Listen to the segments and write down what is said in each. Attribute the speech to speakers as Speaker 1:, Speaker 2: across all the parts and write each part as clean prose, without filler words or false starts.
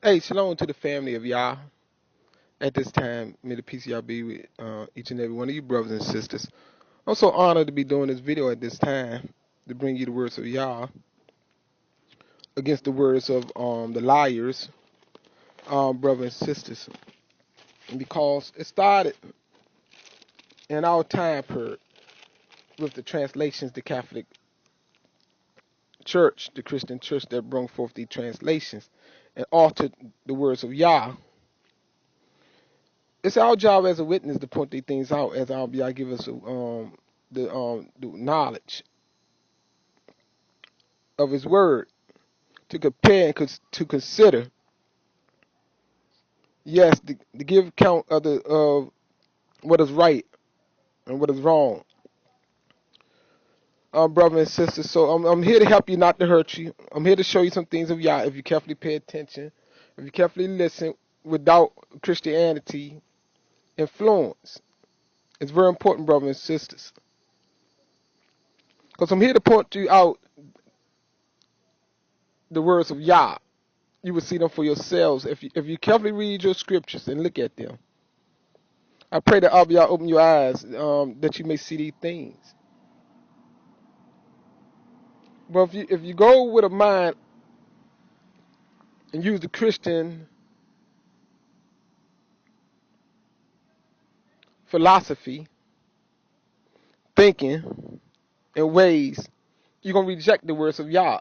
Speaker 1: Hey, shalom to the family of Yah. At this time, may the peace of Yah be with each and every one of you brothers and sisters. I'm so honored to be doing this video at this time to bring you the words of Yah against the words of the liars, brothers and sisters. Because it started in our time period with the translations, the Catholic Church, the Christian Church that brought forth the translations and altered the words of Yah. It's our job as a witness to point these things out as our Yah give us the knowledge of His Word to compare and to consider. Yes, to give account of what is right and what is wrong, brother and sister. So I'm here to help you, not to hurt you. I'm here to show you some things of Yah if you carefully pay attention, if you carefully listen without Christianity influence. It's very important, brothers and sisters, because I'm here to point you out the words of Yah. You will see them for yourselves if you carefully read your scriptures and look at them. I pray that Abiyah open your eyes that you may see these things. But if you go with a mind and use the Christian philosophy, thinking, and ways, you're gonna reject the words of Yah.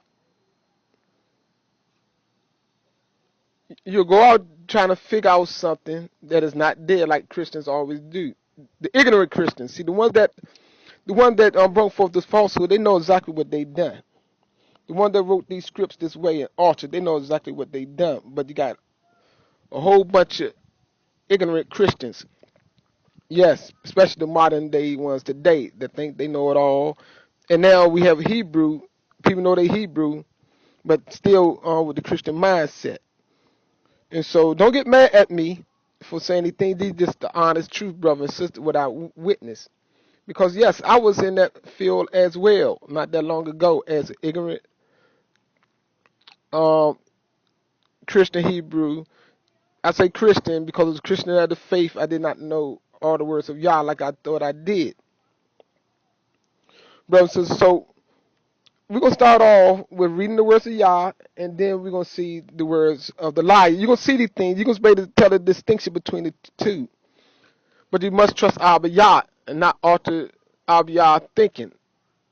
Speaker 1: You'll go out trying to figure out something that is not there, like Christians always do. The ignorant Christians, see the one that brought forth this falsehood, they know exactly what they done. The one that wrote these scripts this way and altered, they know exactly what they done. But you got a whole bunch of ignorant Christians. Yes, especially the modern day ones today that think they know it all. And now we have Hebrew. People know they Hebrew, but still with the Christian mindset. And so don't get mad at me for saying anything. These just the honest truth, brother and sister, without witness. Because yes, I was in that field as well, not that long ago, as an ignorant um, Christian Hebrew. I say Christian because as a Christian of the faith, I did not know all the words of Yah like I thought I did. Brothers and sisters, so we're going to start off with reading the words of Yah, and then we're going to see the words of the liar. You're going to see these things. You're going to be able to tell the distinction between the two. But you must trust Abba Yah and not alter Abba Yah thinking.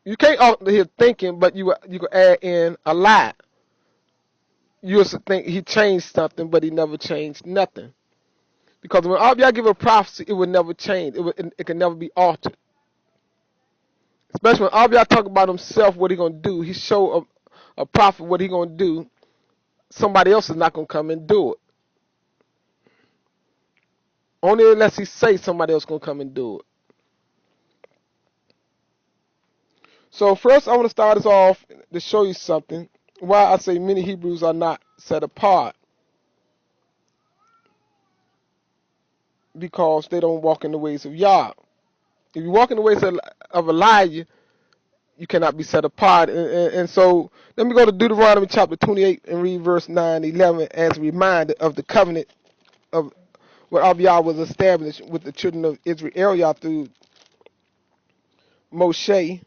Speaker 1: You can't alter his thinking, but you can add in a lie. You also think he changed something, but he never changed nothing. Because when Abba Yah give a prophecy, it would never change. It can never be altered. Especially when Abba talk about himself, what he gonna do. He show a prophet what he gonna do. Somebody else is not gonna come and do it. Only unless he say somebody else gonna come and do it. So first, I want to start us off to show you something. Why I say many Hebrews are not set apart because they don't walk in the ways of Yah. If you walk in the ways of Elijah, you cannot be set apart. And so let me go to Deuteronomy chapter 28 and read verse 9 and 11 as a reminder of the covenant of what Abiyah was established with the children of Israel through Moshe.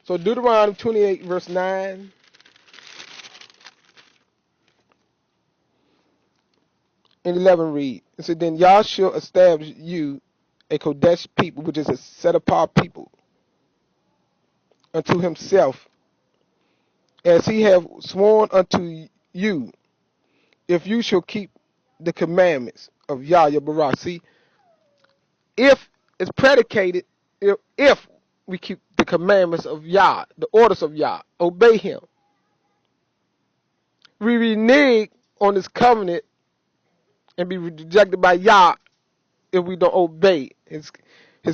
Speaker 1: So Deuteronomy 28 verse 9 and 11 read. It said, then Yah shall establish you a Kodesh people, which is a set apart people, unto himself, as he have sworn unto you, if you shall keep the commandments of Yah your Barah. See, if it's predicated, if we keep the commandments of Yah, the orders of Yah, obey him. We renege on this covenant and be rejected by Yah if we don't obey his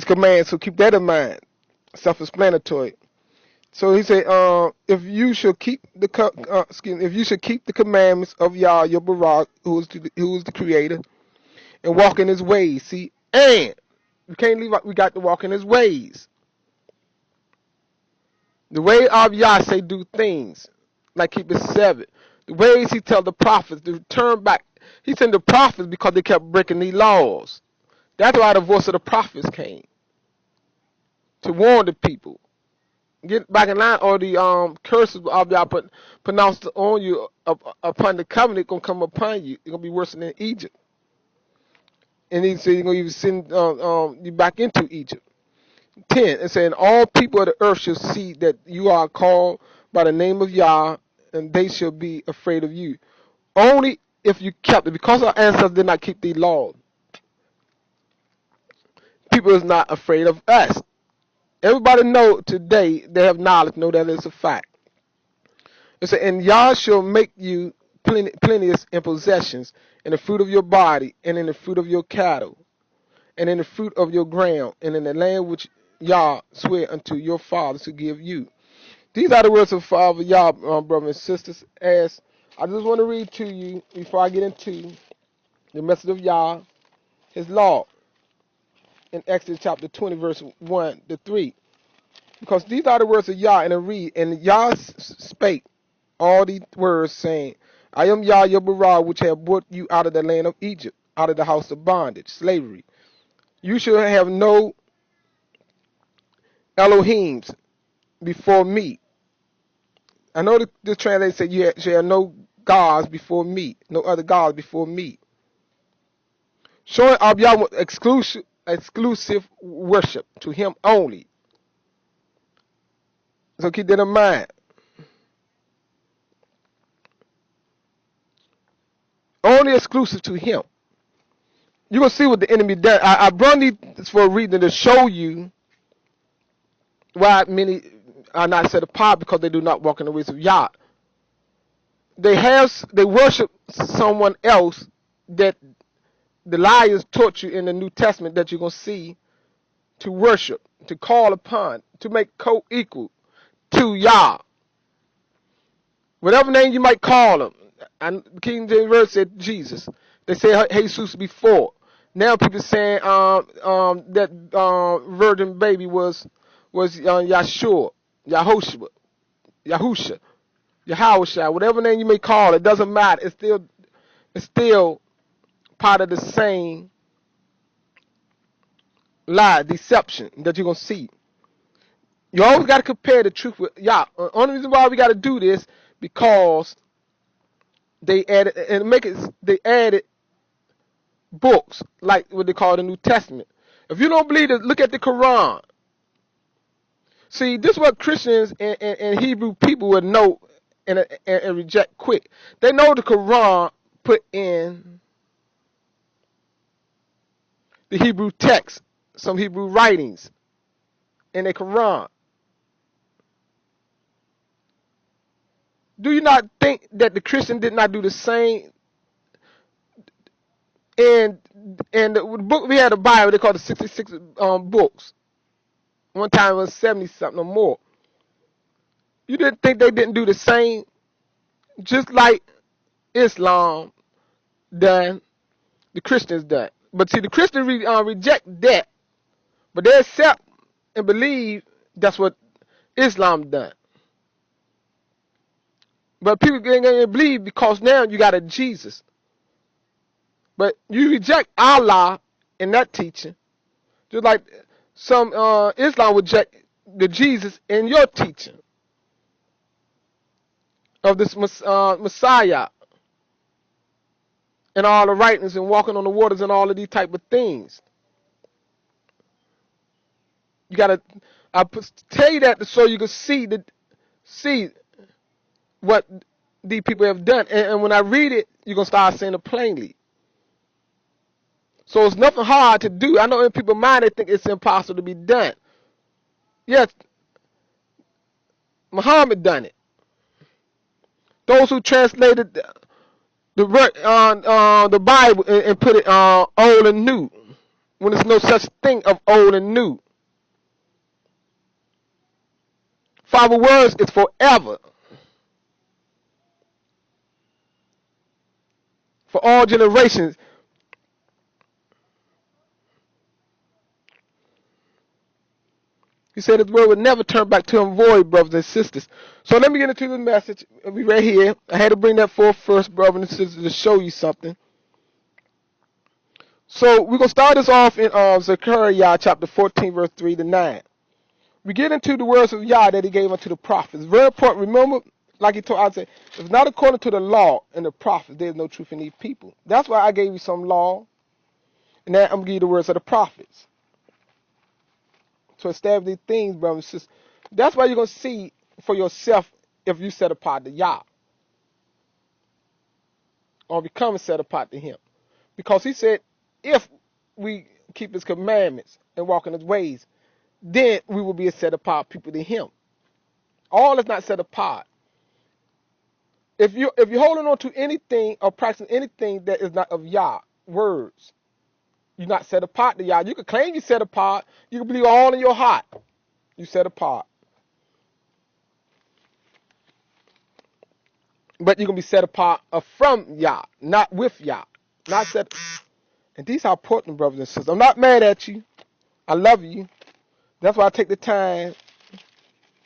Speaker 1: commands. So keep that in mind. Self-explanatory. So he said, if you should keep if you should keep the commandments of Yah your Barak, who is the Creator, and walk in His ways. See, and we can't leave out. We got to walk in His ways. The way of Yah say do things, like keep it Sabbath. The ways he tell the prophets to turn back. He sent the prophets because they kept breaking these laws. That's why the voice of the prophets came to warn the people. Get back in line, or the curses of y'all pronounced on you upon the covenant gonna come upon you. It's gonna be worse than Egypt. And he said, you're going to even send you back into Egypt. 10, it saying, all people of the earth shall see that you are called by the name of Yah, and they shall be afraid of you. Only if you kept it. Because our ancestors did not keep these laws, people is not afraid of us. Everybody know today, they have knowledge, know that it's a fact. It said, and Yah shall make you plenteous in possessions, in the fruit of your body, and in the fruit of your cattle, and in the fruit of your ground, and in the land which Yah swear unto your fathers to give you. These are the words of Father Yah, brothers and sisters. As I just want to read to you before I get into the message of Yah, His law, in Exodus chapter 20, verse 1 to 3. Because these are the words of Yah, and I read, and Yah spake all these words, saying, I am Yah your Barah, which have brought you out of the land of Egypt, out of the house of bondage, slavery. You shall have no Elohims before me. I know the translation said you shall have no gods before me, no other gods before me. Showing Yahweh exclusive worship to Him only. So keep that in mind. Only exclusive to Him. You're going to see what the enemy does. I brought this for a reason to show you why many are not set apart, because they do not walk in the ways of Yah. They worship someone else that the liars taught you in the New Testament that you're going to see to worship, to call upon, to make co-equal to Yah. Whatever name you might call him. And King James Version said Jesus. They say Jesus before. Now people saying that virgin baby was Yahshua, Yahusha, Yahusha, whatever name you may call it, doesn't matter. It's still part of the same lie, deception that you're gonna see. You always got to compare the truth with Yah. The only reason why we got to do this because they added books like what they call the New Testament. If you don't believe it, look at the Quran. See, this is what Christians and Hebrew people would know and reject quick. They know the Quran put in the Hebrew text, some Hebrew writings in the Quran. Do you not think that the Christian did not do the same? And the book we had a Bible, they called the 66 books. One time it was 70 something or more. You didn't think they didn't do the same? Just like Islam done, the Christians done. But see, the Christians reject that, but they accept and believe that's what Islam done. But people ain't gonna believe because now you got a Jesus. But you reject Allah in that teaching, just like some Islam would reject the Jesus in your teaching of this Messiah and all the writings and walking on the waters and all of these type of things. You gotta, tell you that so you can see what these people have done. And when I read it, you're gonna start seeing it plainly. So it's nothing hard to do. I know in people's mind they think it's impossible to be done. Yes, Muhammad done it. Those who translated the Bible and put it old and new, when there's no such thing of old and new. Father words is forever, for all generations. He said his word would never turn back to him void, brothers and sisters. So let me get into the message. We right here. I had to bring that forth first, brothers and sisters, to show you something. So we're going to start this off in Zechariah chapter 14, verse 3 to 9. We get into the words of Yah that he gave unto the prophets. Very important. Remember, like he told Isaiah, if not according to the law and the prophets, there is no truth in these people. That's why I gave you some law, and now I'm going to give you the words of the prophets. To establish these things, brothers and sisters. That's why you're going to see for yourself if you set apart to Yah or become set apart to him. Because he said, if we keep his commandments and walk in his ways, then we will be a set apart people to him. All is not set apart. If you're holding on to anything or practicing anything that is not of Yah, words, you're not set apart to Yah. You can claim you're set apart. You can believe all in your heart. You set apart. But you're going to be set apart from Yah, not with Yah. Not set. And these are important, brothers and sisters. I'm not mad at you. I love you. That's why I take the time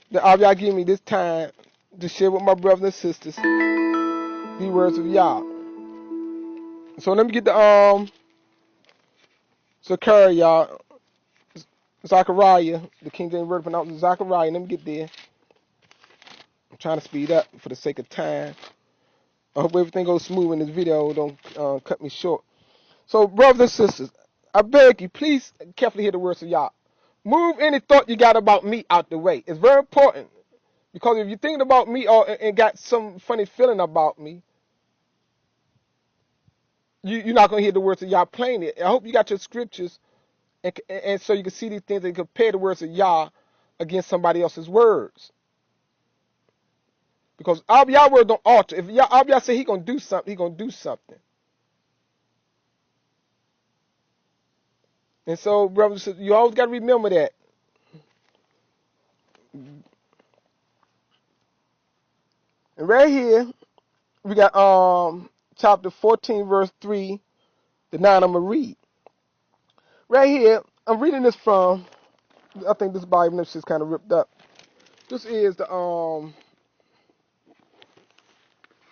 Speaker 1: that all y'all give me this time to share with my brothers and sisters the words of Yah. So let me get the Zechariah, the King James word pronounced Zechariah. Let me get there. I'm trying to speed up for the sake of time. I hope everything goes smooth in this video. Don't cut me short. So, brothers and sisters, I beg you, please carefully hear the words of Yah. Move any thought you got about me out the way. It's very important. Because if you're thinking about me and got some funny feeling about me, you're not going to hear the words of Yah plainly. I hope you got your scriptures and so you can see these things and compare the words of Yah against somebody else's words. Because Yah's word don't alter. If Yah say he going to do something, he going to do something. And so, brothers and sisters, you always got to remember that. And right here, we got chapter 14, verse 3 to 9. I'm going to read. Right here, I'm reading this from, I think this Bible is just kind of ripped up. This is the,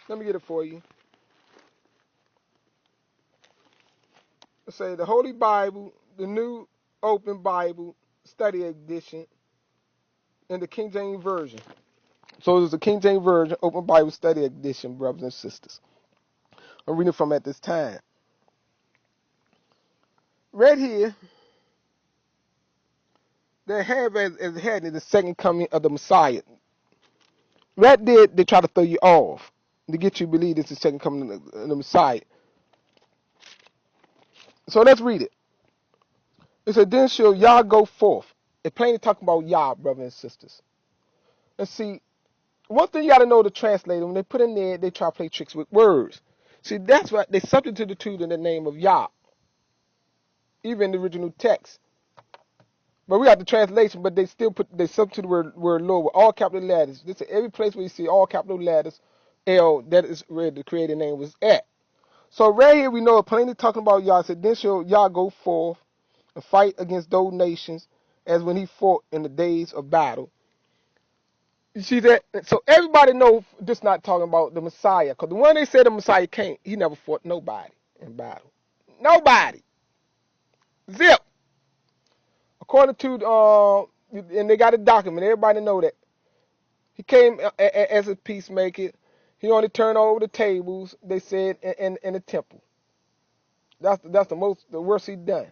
Speaker 1: let me get it for you. Let's say the Holy Bible, the New Open Bible, Study Edition, in the King James Version. So there's the King James Version, Open Bible Study Edition, brothers and sisters. I'm reading from at this time. Right here, they have as heading the second coming of the Messiah. Right there, they try to throw you off to get you to believe it's the second coming of the Messiah. So let's read it. It said, then shall Yah go forth. It plainly talking about Yah, brothers and sisters. Let's see. One thing you got to know, the translator, when they put in there, they try to play tricks with words. See, that's why they substitute in the name of Yah, even in the original text. But we got the translation, but they still substitute the word Lord with all capital letters. This is every place where you see all capital letters, L, that is where the created name was at. So right here we know it plainly talking about Yah. It said, then shall Yah go forth and fight against those nations as when he fought in the days of battle. You see that? So everybody knows this not talking about the Messiah. Because the one they said the Messiah came, he never fought nobody in battle. Nobody. Zip. According to, and they got a document, everybody know that. He came as a peacemaker. He only turned over the tables, they said, in the temple. That's the worst he done.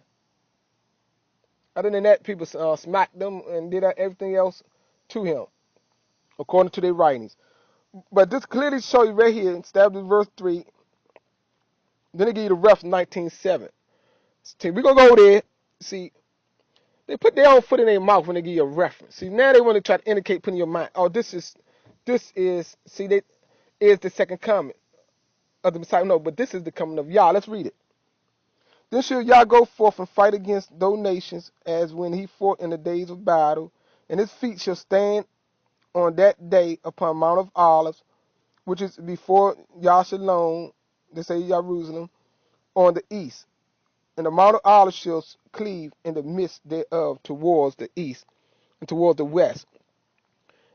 Speaker 1: Other than that, people smacked them and did everything else to him, according to their writings. But this clearly show you right here, established verse 3. Then they give you the ref 19:7. We're going to go there. See, they put their own foot in their mouth when they give you a reference. See, now they want to try to indicate, put in your mind, oh, this is, see, that is the second coming of the Messiah. No, but this is the coming of Yah. Let's read it. Then shall Yah go forth and fight against those nations as when he fought in the days of battle, and his feet shall stand on that day upon Mount of Olives, which is before Yashalom, they say Jerusalem, on the east. And the Mount of Olives shall cleave in the midst thereof towards the east, and toward the west.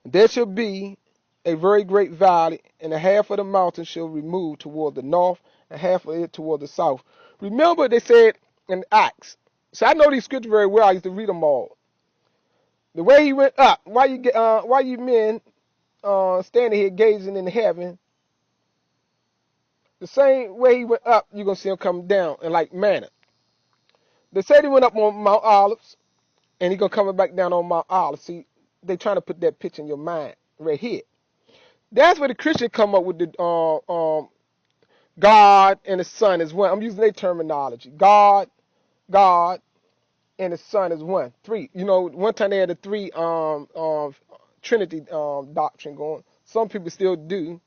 Speaker 1: And there shall be a very great valley, and a half of the mountain shall remove toward the north, and half of it toward the south. Remember, they said in Acts. So I know these scriptures very well. I used to read them all. The way he went up, why you men standing here gazing in heaven? The same way he went up, you're gonna see him come down in like manner. They said he went up on Mount Olives, and he's gonna come back down on Mount Olives. See, they trying to put that picture in your mind right here. That's where the Christian come up with the God and the Son is one. I'm using their terminology. God, and the Son is one. Three. You know, one time they had the three Trinity doctrine going. Some people still do.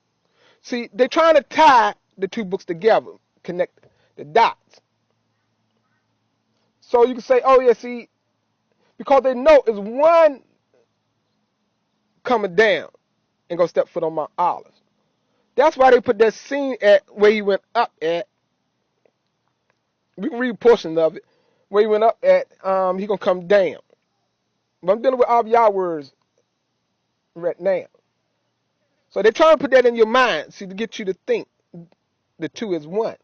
Speaker 1: See, they're trying to tie the two books together, connect the dots. So you can say, oh yeah, see, because they know it's one coming down and gonna step foot on Mount Olives. That's why they put that scene at where he went up at. We can read a portion of it. Where he went up at, he gonna come down. But I'm dealing with all y'all words right now. So they're trying to put that in your mind, see, to get you to think the two is one.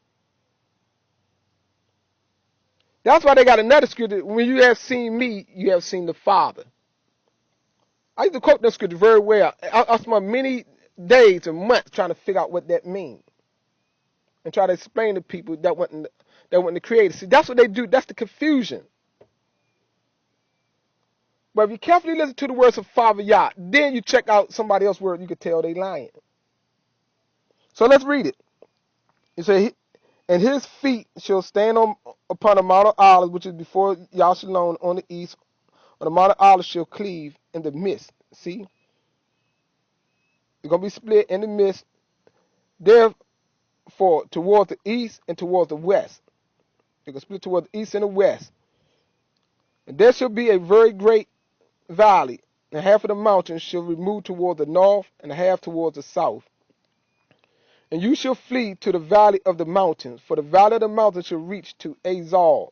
Speaker 1: That's why they got another scripture. When you have seen me, you have seen the Father. I used to quote that scripture very well. I spent many days and months trying to figure out what that means and try to explain to people that wasn't the creator. See, that's what they do. That's the confusion. But if you carefully listen to the words of Father Yah, then you check out somebody else's word, you can tell they lying. So let's read it. It says, and his feet shall stand upon the Mount of Olives, which is before Yashalon on the east, or the Mount of Olives shall cleave in the midst. See? It's going to be split in the midst, therefore, toward the east and toward the west. It's going to split toward the east and the west. And there shall be a very great valley, and half of the mountains shall remove toward the north, and half toward the south. And you shall flee to the valley of the mountains, for the valley of the mountains shall reach to Azal.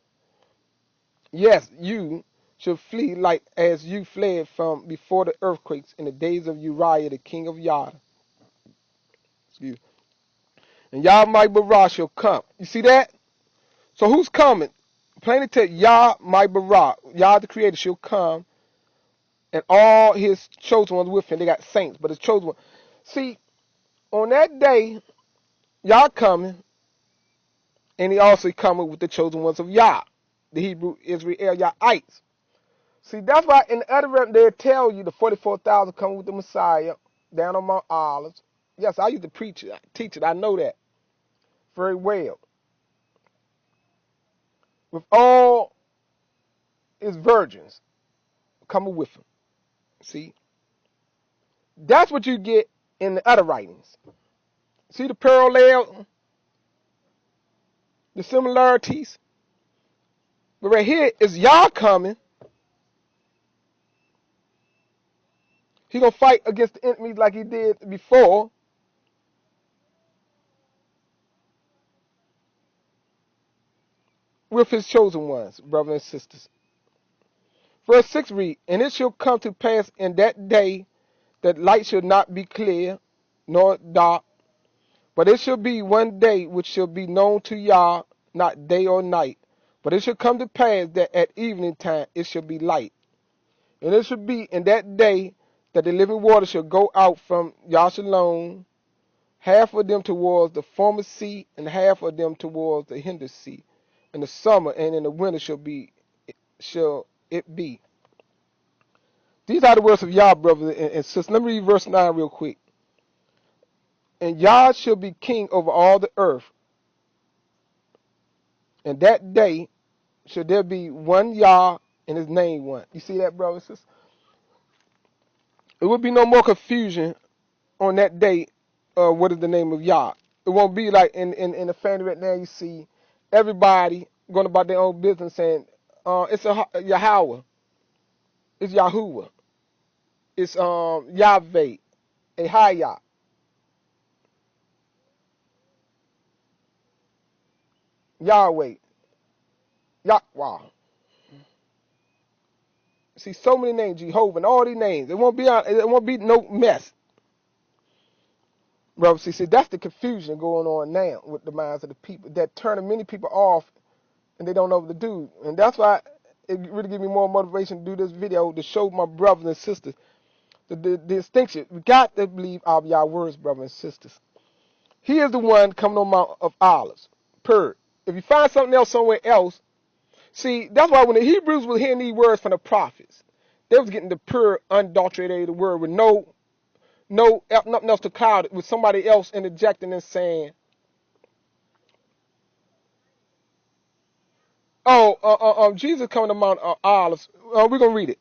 Speaker 1: Yes, you shall flee like as you fled from before the earthquakes in the days of Uriah the king of Yada. Excuse me. And Yah my Barah shall come. You see that? So who's coming? Plainly tell Yah my Barah, Yah the creator shall come, and all his chosen ones with him. They got saints, but his chosen ones. See, on that day, Yah coming, and he also coming with the chosen ones of Yah, the Hebrew Israel Yahites. See, that's why in the other realm they tell you the 44,000 coming with the Messiah down on Mount Olives. Yes, I used to preach it, teach it. I know that very well. With all his virgins coming with him. See, that's what you get in the other writings. See the parallel, the similarities. But right here is Yah coming. He gonna fight against the enemies like he did before. With his chosen ones, brothers and sisters. Verse 6 read, and it shall come to pass in that day that light shall not be clear, nor dark, but it shall be one day which shall be known to Yah, not day or night. But it shall come to pass that at evening time it shall be light. And it shall be in that day that the living water shall go out from Yashalon, half of them towards the former sea, and half of them towards the hinder sea. In the summer and in the winter shall it be. These are the words of Yah, brothers and sisters. Let me read verse 9 real quick. And Yah shall be king over all the earth. And that day shall there be one Yah and his name one. You see that, brothers and sisters? It will be no more confusion on that day. What is the name of Yah? It won't be like in the family right now. You see everybody going about their own business saying, it's a Yahweh, it's Yahuwah, it's Yahweh, Ahiyah, Yahweh, Yahweh. See, so many names, Jehovah, and all these names. It won't be no mess. Brother, see, that's the confusion going on now with the minds of the people that turning many people off and they don't know what to do. And that's why it really gives me more motivation to do this video to show my brothers and sisters the distinction. We got to believe all y'all words, brothers and sisters. He is the one coming on Mount of Olives. Per. If you find something else somewhere else, see, that's why when the Hebrews were hearing these words from the prophets, they was getting the pure, unadulterated word with nothing else to cloud it, with somebody else interjecting and saying, Jesus coming to Mount Olives. We're going to read it.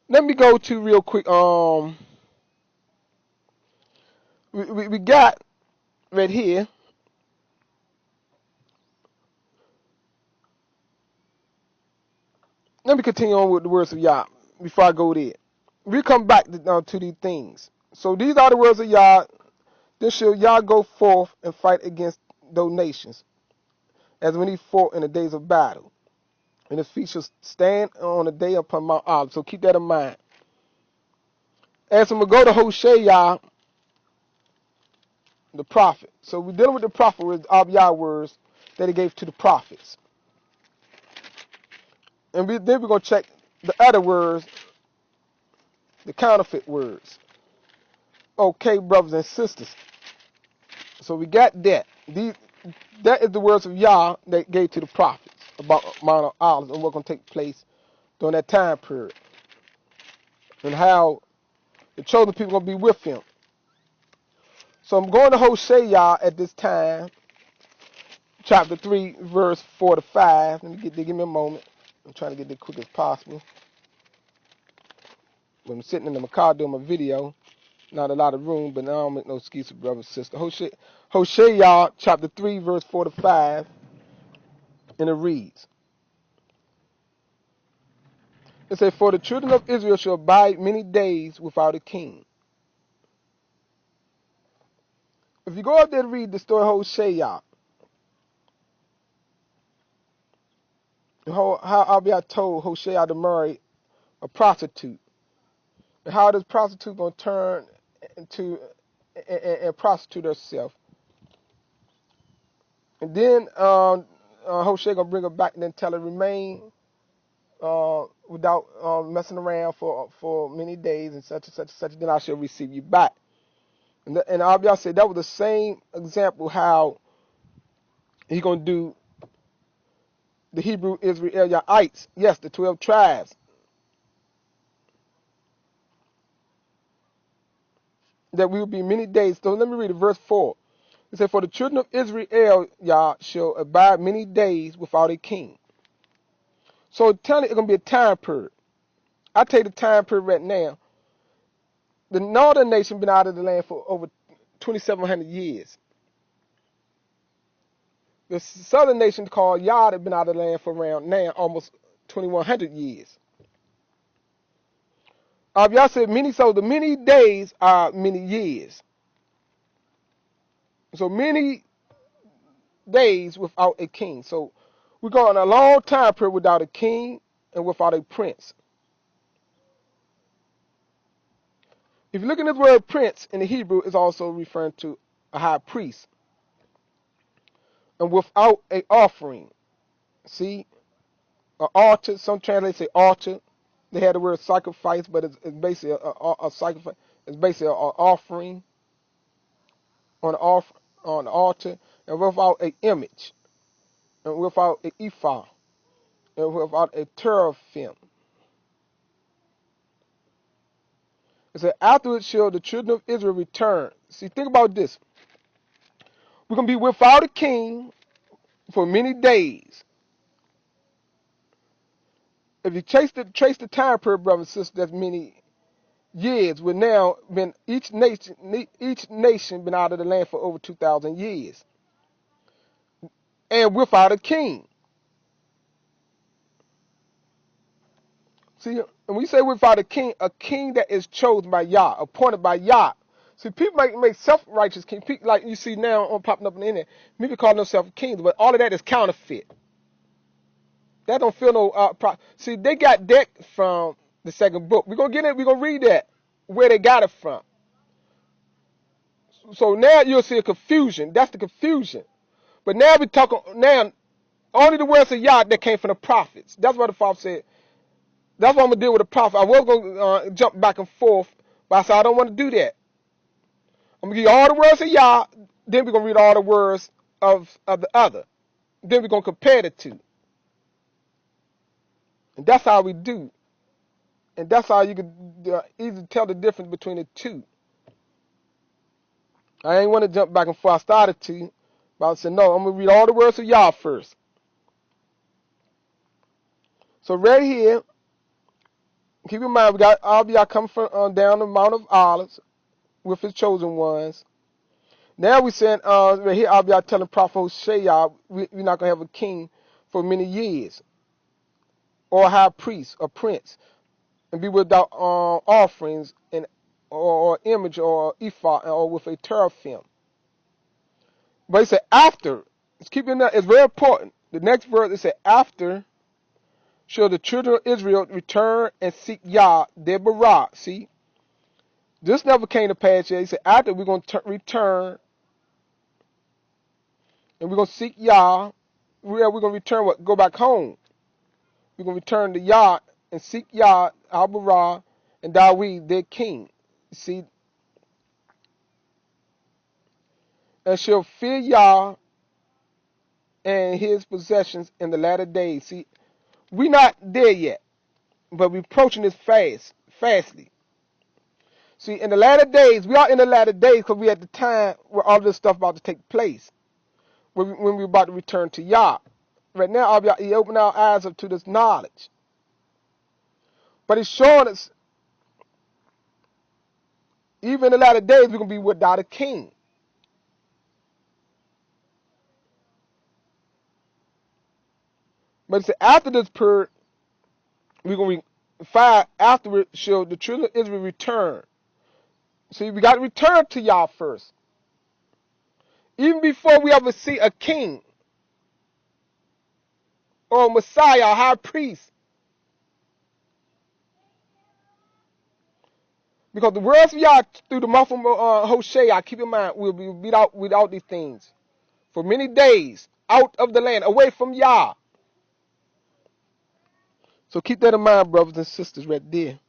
Speaker 1: Let me go to real quick. We got right here. Let me continue on with the words of Yah before I go there. We come back to these things. So these are the words of Yah. Then shall Yah go forth and fight against those nations, as when he fought in the days of battle. And his feet shall stand on the day upon Mount Olive. So keep that in mind. As we go to Hosea, the prophet. So we're dealing with the prophet with Yah words that he gave to the prophets. And then we're going to check the other words, the counterfeit words. Okay, brothers and sisters. So we got that. That is the words of Yah that gave to the prophets about Mount Olives and what's going to take place during that time period. And how the chosen people are going to be with him. So I'm going to Hosea at this time, chapter 3, verse 4 to 5. Let me give me a moment. I'm trying to get there quick as possible. When I'm sitting in the car doing my video, not a lot of room, but now I don't make no excuses, brother and sister. Hosea chapter 3, verse 4 to 5, and it reads. It says, for the children of Israel shall abide many days without a king. If you go up there and read the story of Hosea, how Abiyah told Hosea to marry a prostitute, and how this prostitute going to turn into and prostitute herself. And then Hosea going to bring her back and then tell her remain without messing around for many days and such and such and such, then I shall receive you back. And Abiyah said that was the same example how he going to do the Hebrew Israelites, yes, the 12 tribes. That we will be many days. So let me read it, verse 4. It said, for the children of Israel, Yah, shall abide many days without a king. So telling it's going to be a time period. I take the time period right now. The northern nation been out of the land for over 2,700 years. The southern nation called Yah have been out of the land for around now almost 2,100 years. Y'all said many, so the many days are many years. So many days without a king. So we're going a long time period without a king and without a prince. If you look at this word prince in the Hebrew, it's also referring to a high priest. And without a offering. See? An altar, some translators say altar. They had the word sacrifice, but it's basically a sacrifice. It's basically an offering on the altar, and without an image, and without an ephod, and without a teraphim. It said, afterwards shall the children of Israel return. See, think about this. We're going to be without a king for many days. If you trace the time period, brothers and sisters, that's many years. We're now been each nation been out of the land for over 2,000 years, and without a king. See, and when you say without a king that is chosen by Yah, appointed by Yah. See, people make self-righteous king. People, like you see now on popping up on the internet, people call themselves kings, but all of that is counterfeit. That don't feel no see, they got that from the second book. We're gonna get it, we're gonna read that, where they got it from. So now you'll see a confusion. That's the confusion. But now we talking now only the words of Yah that came from the prophets. That's what the Father said. That's what I'm gonna deal with the prophet. I was gonna jump back and forth, but I said I don't want to do that. I'm gonna give you all the words of Yah, then we're gonna read all the words of the other. Then we're gonna compare the two. And that's how we do. And that's how you can easily tell the difference between the two. I ain't want to jump back and forth. I started to, but I said, no, I'm going to read all the words of Yah first. So right here, keep in mind, we got all of y'all coming from down the Mount of Olives with his chosen ones. Now we saying, right here, all of y'all telling Prophet Hosea, we're not going to have a king for many years, or a high priest, or prince, and be without offerings, and or image, or ephod, or with a teraphim. But it said after. Let's keep in that. It's very important. The next verse, it said after shall the children of Israel return and seek Yah, their Barak. See, this never came to pass yet. He said after we're going to return and we're going to seek Yah. We're going to return what? Go back home. We're going to return to Yah and seek Yah, our Barak, and Dawid, their king. See, and shall fear Yah and his possessions in the latter days. See, we're not there yet, but we're approaching this fastly. See, in the latter days, we are in the latter days because we're at the time where all this stuff about to take place, when we're about to return to Yah. Right now, He opened our eyes up to this knowledge. But He's showing us, even in the latter days, we're going to be without a king. But He said, after this period, we're going to find afterward shall the children of Israel return. See, we got to return to Yah first. Even before we ever see a king or a Messiah, a high priest. Because the words of Yah through the mouth of Hosea, keep in mind, will be without these things for many days out of the land, away from Yah. So keep that in mind, brothers and sisters, right there.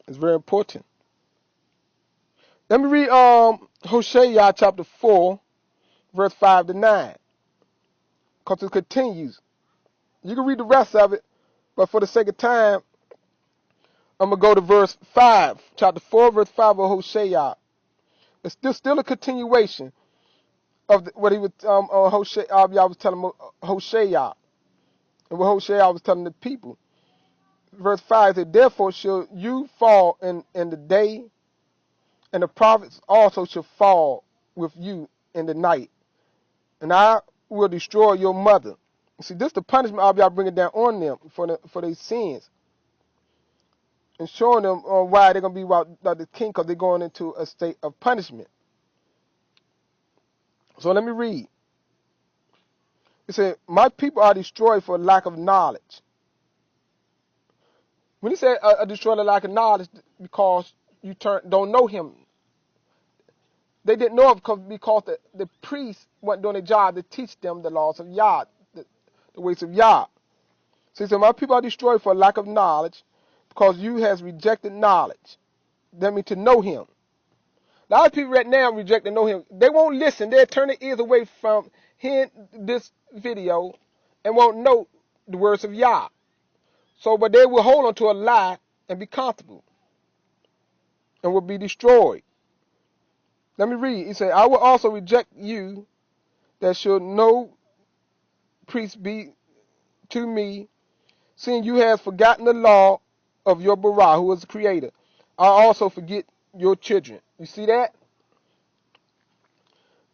Speaker 1: It's very important. Let me read Hosea chapter 4, verse 5 to 9. Because it continues. You can read the rest of it, but for the sake of time, I'm going to go to verse 5, chapter 4, verse 5 of Hosea. It's still a continuation of what he was Hosea. I was telling Hosea, and what Hosea was telling the people. Verse 5 said, therefore shall you fall in the day, and the prophets also shall fall with you in the night, and I will destroy your mother. See, this is the punishment I'll bringing down on them for their sins, and showing them why they're going to be without the king, because they're going into a state of punishment. So let me read. It said, my people are destroyed for lack of knowledge. When he said destroy the lack of knowledge, because you don't know him. They didn't know it because the priests weren't doing their job to teach them the laws of Yah, the ways of Yah. So he said, my people are destroyed for lack of knowledge, because you has rejected knowledge. That means to know him. A lot of people right now reject to know him. They won't listen. They'll turn their ears away from hearing this video and won't know the words of Yah. So, but they will hold on to a lie and be comfortable and will be destroyed. Let me read. He said, I will also reject you that should no priest be to me, seeing you have forgotten the law of your Bara, who is the creator. I also forget your children. You see that?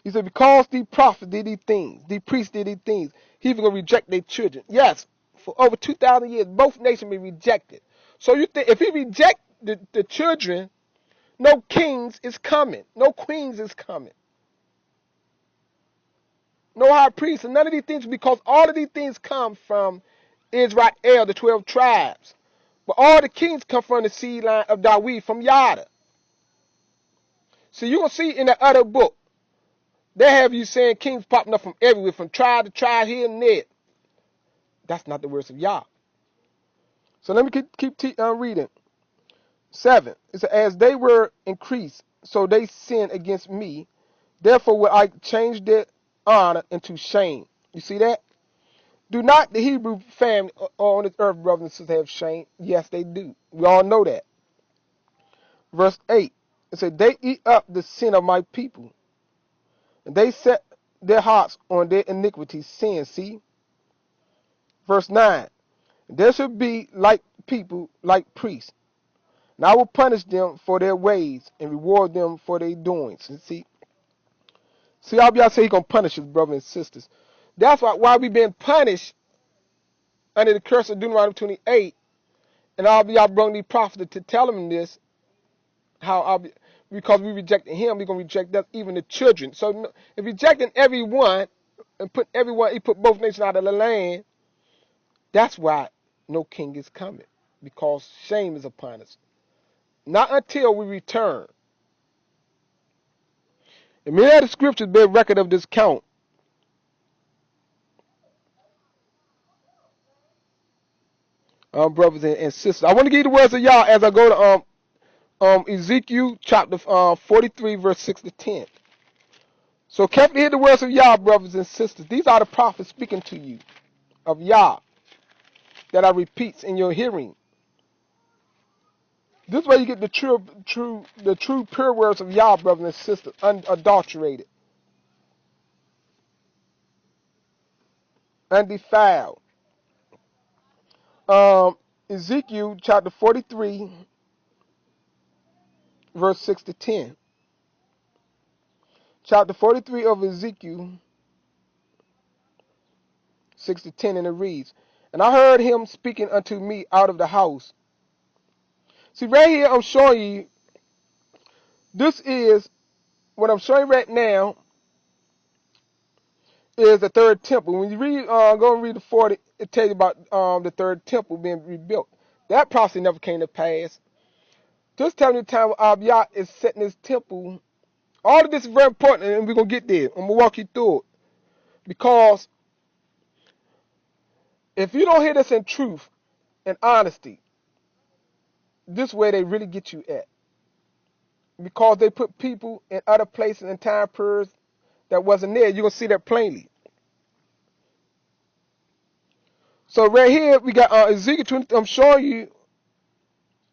Speaker 1: He said, because these prophets did these things, these priests did these things, he's going to reject their children. Yes, for over 2,000 years, both nations been rejected. So you think if he reject the children, no kings is coming. No queens is coming. No high priests, and none of these things, because all of these things come from Israel, the 12 tribes. But all the kings come from the seed line of Dawid from Yada. So you're going to see in the other book, they have you saying kings popping up from everywhere, from tribe to tribe, here and there. That's not the words of Yah. So let me keep reading. 7. It says, as they were increased, so they sinned against me. Therefore will I change their honor into shame. You see that? Do not the Hebrew family on this earth, brothers and sisters, have shame? Yes, they do. We all know that. Verse 8. It said, they eat up the sin of my people, and they set their hearts on their iniquity sin. See? Verse 9. There should be like people, like priests. And I will punish them for their ways and reward them for their doings. See how y'all say he's going to punish his brothers and sisters. That's why we been punished under the curse of Deuteronomy 28. And all y'all brought these prophets to tell them this. Because we rejected him, we're going to reject us, even the children. So if rejecting everyone and put everyone, he put both nations out of the land, that's why no king is coming. Because shame is upon us. Not until we return. And many of the scriptures bear record of this count. Brothers and sisters. I want to give you the words of y'all as I go to Ezekiel chapter 43, verse 6 to 10. So carefully hear the words of Yah, brothers and sisters. These are the prophets speaking to you of Yah that I repeat in your hearing. This way you get the true pure words of Yah, brothers and sisters, unadulterated, undefiled. Ezekiel chapter 43, verse 6 to 10. Chapter 43 of Ezekiel, 6 to 10, and it reads, and I heard him speaking unto me out of the house. See, right here I'm showing you, this is, what I'm showing you right now is the third temple. When you read, go and read the 40, it tells you about the third temple being rebuilt. That prophecy never came to pass. Just telling you the time Abiyah is setting his temple. All of this is very important, and we're going to get there. I'm going to walk you through it. Because if you don't hear this in truth and honesty, this way they really get you at. Because they put people in other places and time periods that wasn't there. You're going to see that plainly. So right here, we got Ezekiel 20. I'm showing you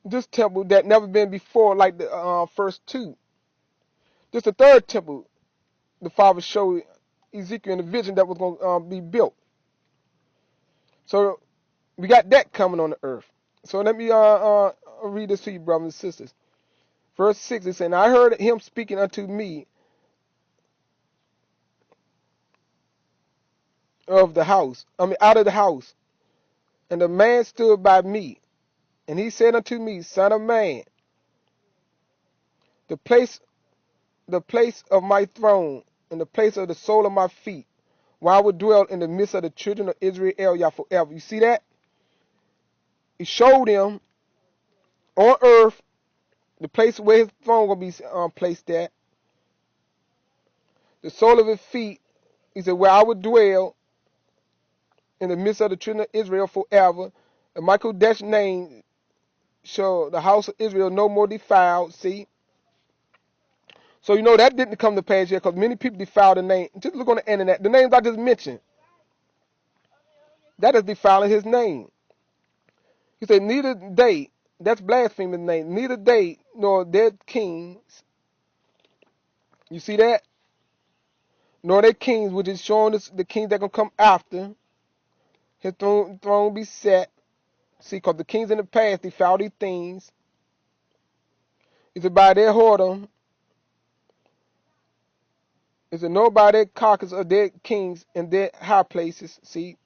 Speaker 1: this temple that never been before, like the first two. This the third temple the Father showed Ezekiel in the vision that was going to be built. So we got that coming on the earth. So let me read this to you, brothers and sisters. Verse 6, it said, I heard him speaking unto me of the house, out of the house. And the man stood by me, and he said unto me, Son of man, the place of my throne, and the place of the sole of my feet, where I would dwell in the midst of the children of Israel forever. You see that? He showed them on earth the place where his throne will be placed at. The sole of his feet, he said, where I would dwell in the midst of the children of Israel forever. And Michael Dash's name shall the house of Israel no more defiled. See? So you know that didn't come to pass yet because many people defiled the name. Just look on the internet. The names I just mentioned. That is defiling his name. He said, neither they, that's blaspheming name, neither they nor their kings. You see that? Nor their kings, which is showing us the kings that going to come after. His throne will be set. See, because the kings in the past defiled these things. He said, by their whoredom. He said, nor by their carcass of their kings in their high places. See,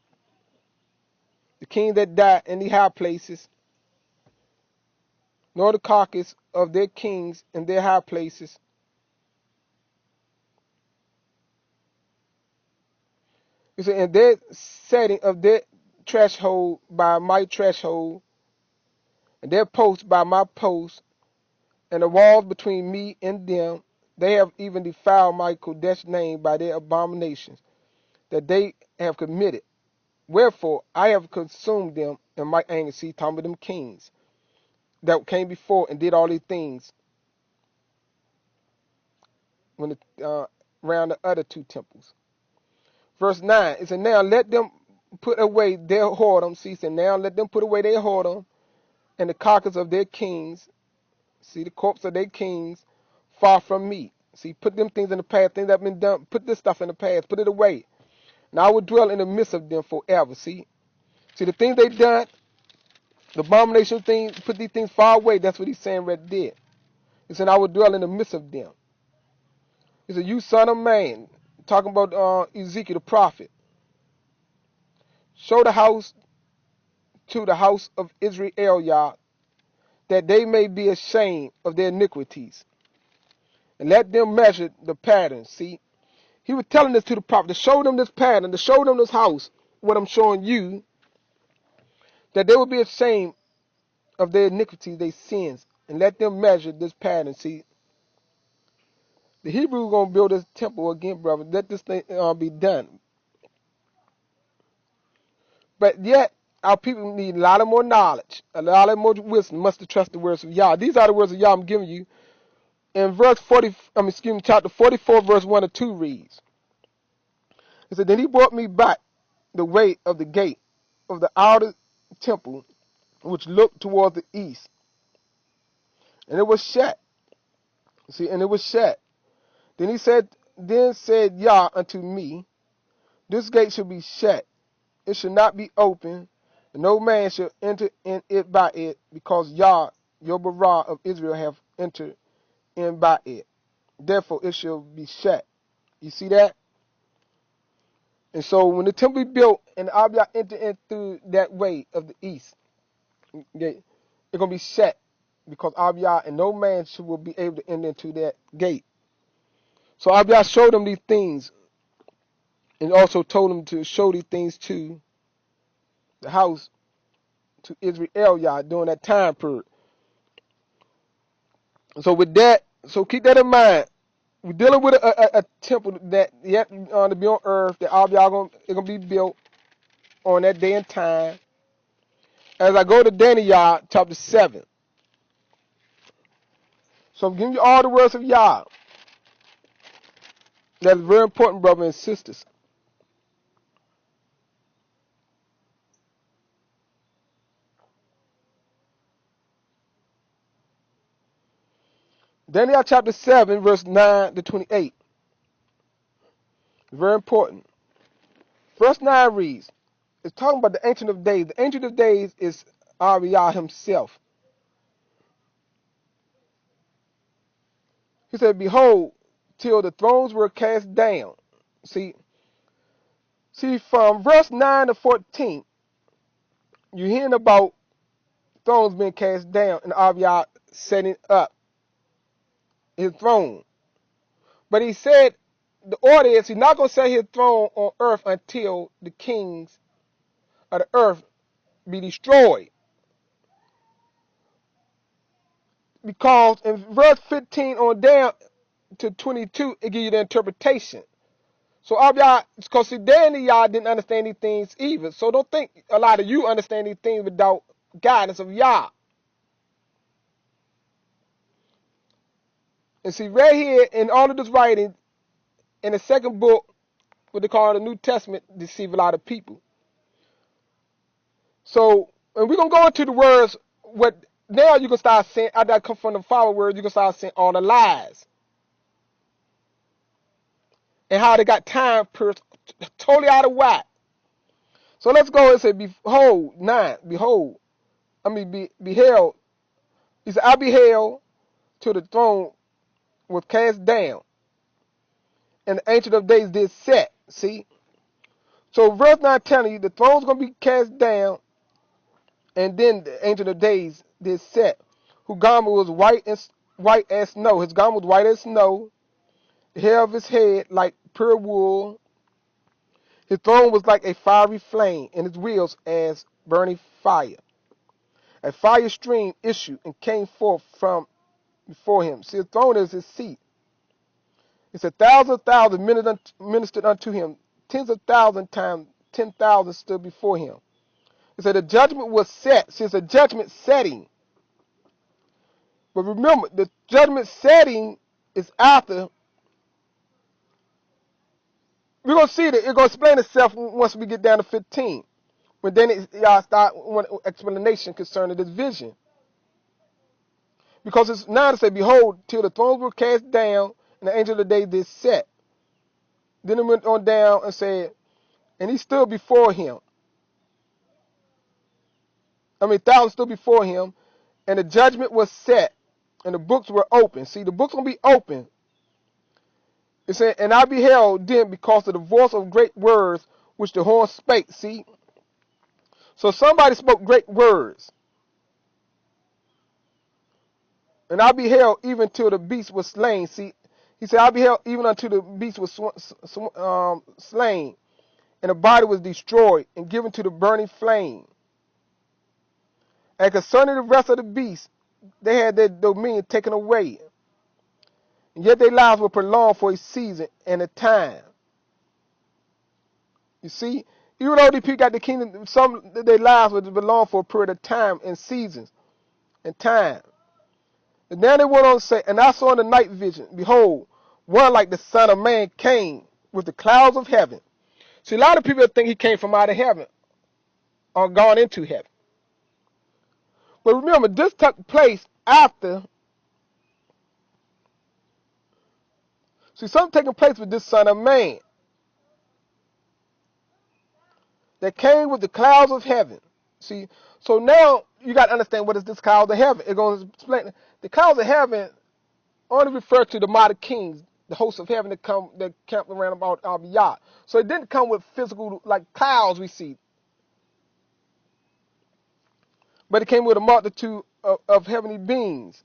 Speaker 1: the kings that died in the high places. Nor the carcass of their kings in their high places. He said, in their setting of their threshold by my threshold, and their posts by my post, and the walls between me and them. They have even defiled my Kodesh name by their abominations that they have committed. Wherefore I have consumed them in my anger. See, talking about them kings that came before and did all these things when around the other two temples. Verse 9, it said, now let them put away their whoredom. See, it said, now let them put away their whoredom and the carcass of their kings. See, the corpse of their kings far from me. See, put them things in the past, things that have been done. Put this stuff in the past, put it away. And I will dwell in the midst of them forever. See, the things they done, the abomination things, put these things far away. That's what he's saying right there. He said, I will dwell in the midst of them. He said, you son of man, talking about Ezekiel the prophet, show the house to the house of Israel, Yah, that they may be ashamed of their iniquities. And let them measure the pattern. See, he was telling this to the prophet, to show them this pattern, to show them this house, what I'm showing you, that they will be ashamed of their iniquities, their sins, and let them measure this pattern. See, the Hebrews going to build this temple again, brother. Let this thing be done. But yet, our people need a lot of more knowledge, a lot of more wisdom, must trust the words of Yah. These are the words of Yah I'm giving you. In verse 40, chapter 44, verse 1 or 2 reads, it said, then he brought me back the way of the gate of the outer temple, which looked toward the east. And it was shut. See, and it was shut. Then said Yah unto me, this gate shall be shut. It shall not be open, and no man shall enter in it by it, because Yah, your Barah of Israel, have entered in by it. Therefore it shall be shut. You see that? And so when the temple be built and Abiyah enter in through that way of the east, it's going to be shut, because Abiyah and no man will be able to enter into that gate. So Abiyah showed them these things, and also told them to show these things to the house, to Israel, Yah, during that time period. So with that, so keep that in mind. We're dealing with a temple that yet to be on earth, that Abiyah is going to be built on that day and time. As I go to Daniel chapter 7. So I'm giving you all the words of Yah. That's very important, brothers and sisters. Daniel chapter 7, verse 9 to 28. Very important. Verse 9 reads, it's talking about the Ancient of Days. The Ancient of Days is Abiyah himself. He said, behold, till the thrones were cast down. See, from verse 9 to 14, you're hearing about thrones being cast down and Abiyah setting up his throne. But he said the order is he's not going to set his throne on earth until the kings of the earth be destroyed. Because in verse 15 on down to 22, it gives you the interpretation. So Abiyah, because see, Daniel didn't understand these things either. So don't think a lot of you understand these things without guidance of Yah. And see, right here in all of this writing, in the second book, what they call the New Testament, deceive a lot of people. So, and we're going to go into the words, what now you can start saying, after I come from the follow words, you can start saying all the lies. And how they got time totally out of whack. So let's go and say, behold, 9, behold, beheld. He said, I beheld till the throne was cast down, and the Ancient of Days did set. See? So verse 9 telling you the throne's going to be cast down, and then the Ancient of Days did set, whose garment was white as snow. His garment was white as snow, the hair of his head like pure wool. His throne was like a fiery flame, and his wheels as burning fire. A fire stream issued and came forth from before him. See, his throne is his seat. It's 1,000 ministered unto him. Tens of thousand times 10,000 stood before him. It said the judgment was set. See, it's a judgment setting. But remember, the judgment setting is after. We're going to see that it's going to explain itself once we get down to 15. When then y'all start one explanation concerning this vision. Because it's now to say, behold, till the thrones were cast down, and the angel of the day did set. Then it went on down and said, and he stood before him. Thousands stood before him, and the judgment was set, and the books were open. See, the books going to be open. It said, and I beheld then because of the voice of great words which the horn spake. See? So somebody spoke great words. And I beheld even till the beast was slain. See, he said, I beheld even until the beast was slain, and the body was destroyed and given to the burning flame. And concerning the rest of the beasts, they had their dominion taken away. And yet their lives were prolonged for a season and a time. You see, even though these people got the kingdom, some of their lives would belong for a period of time and seasons and time. And then they went on to say, and I saw in the night vision, behold, one like the Son of Man came with the clouds of heaven. See, a lot of people think he came from out of heaven or gone into heaven. But remember, this took place after. See, something taking place with this Son of Man that came with the clouds of heaven. See, so now you got to understand what is this cloud of heaven. It's going to explain. The clouds of heaven only refer to the mighty kings, the hosts of heaven that camp around about Yah. So it didn't come with physical like clouds we see, but it came with a multitude of heavenly beings.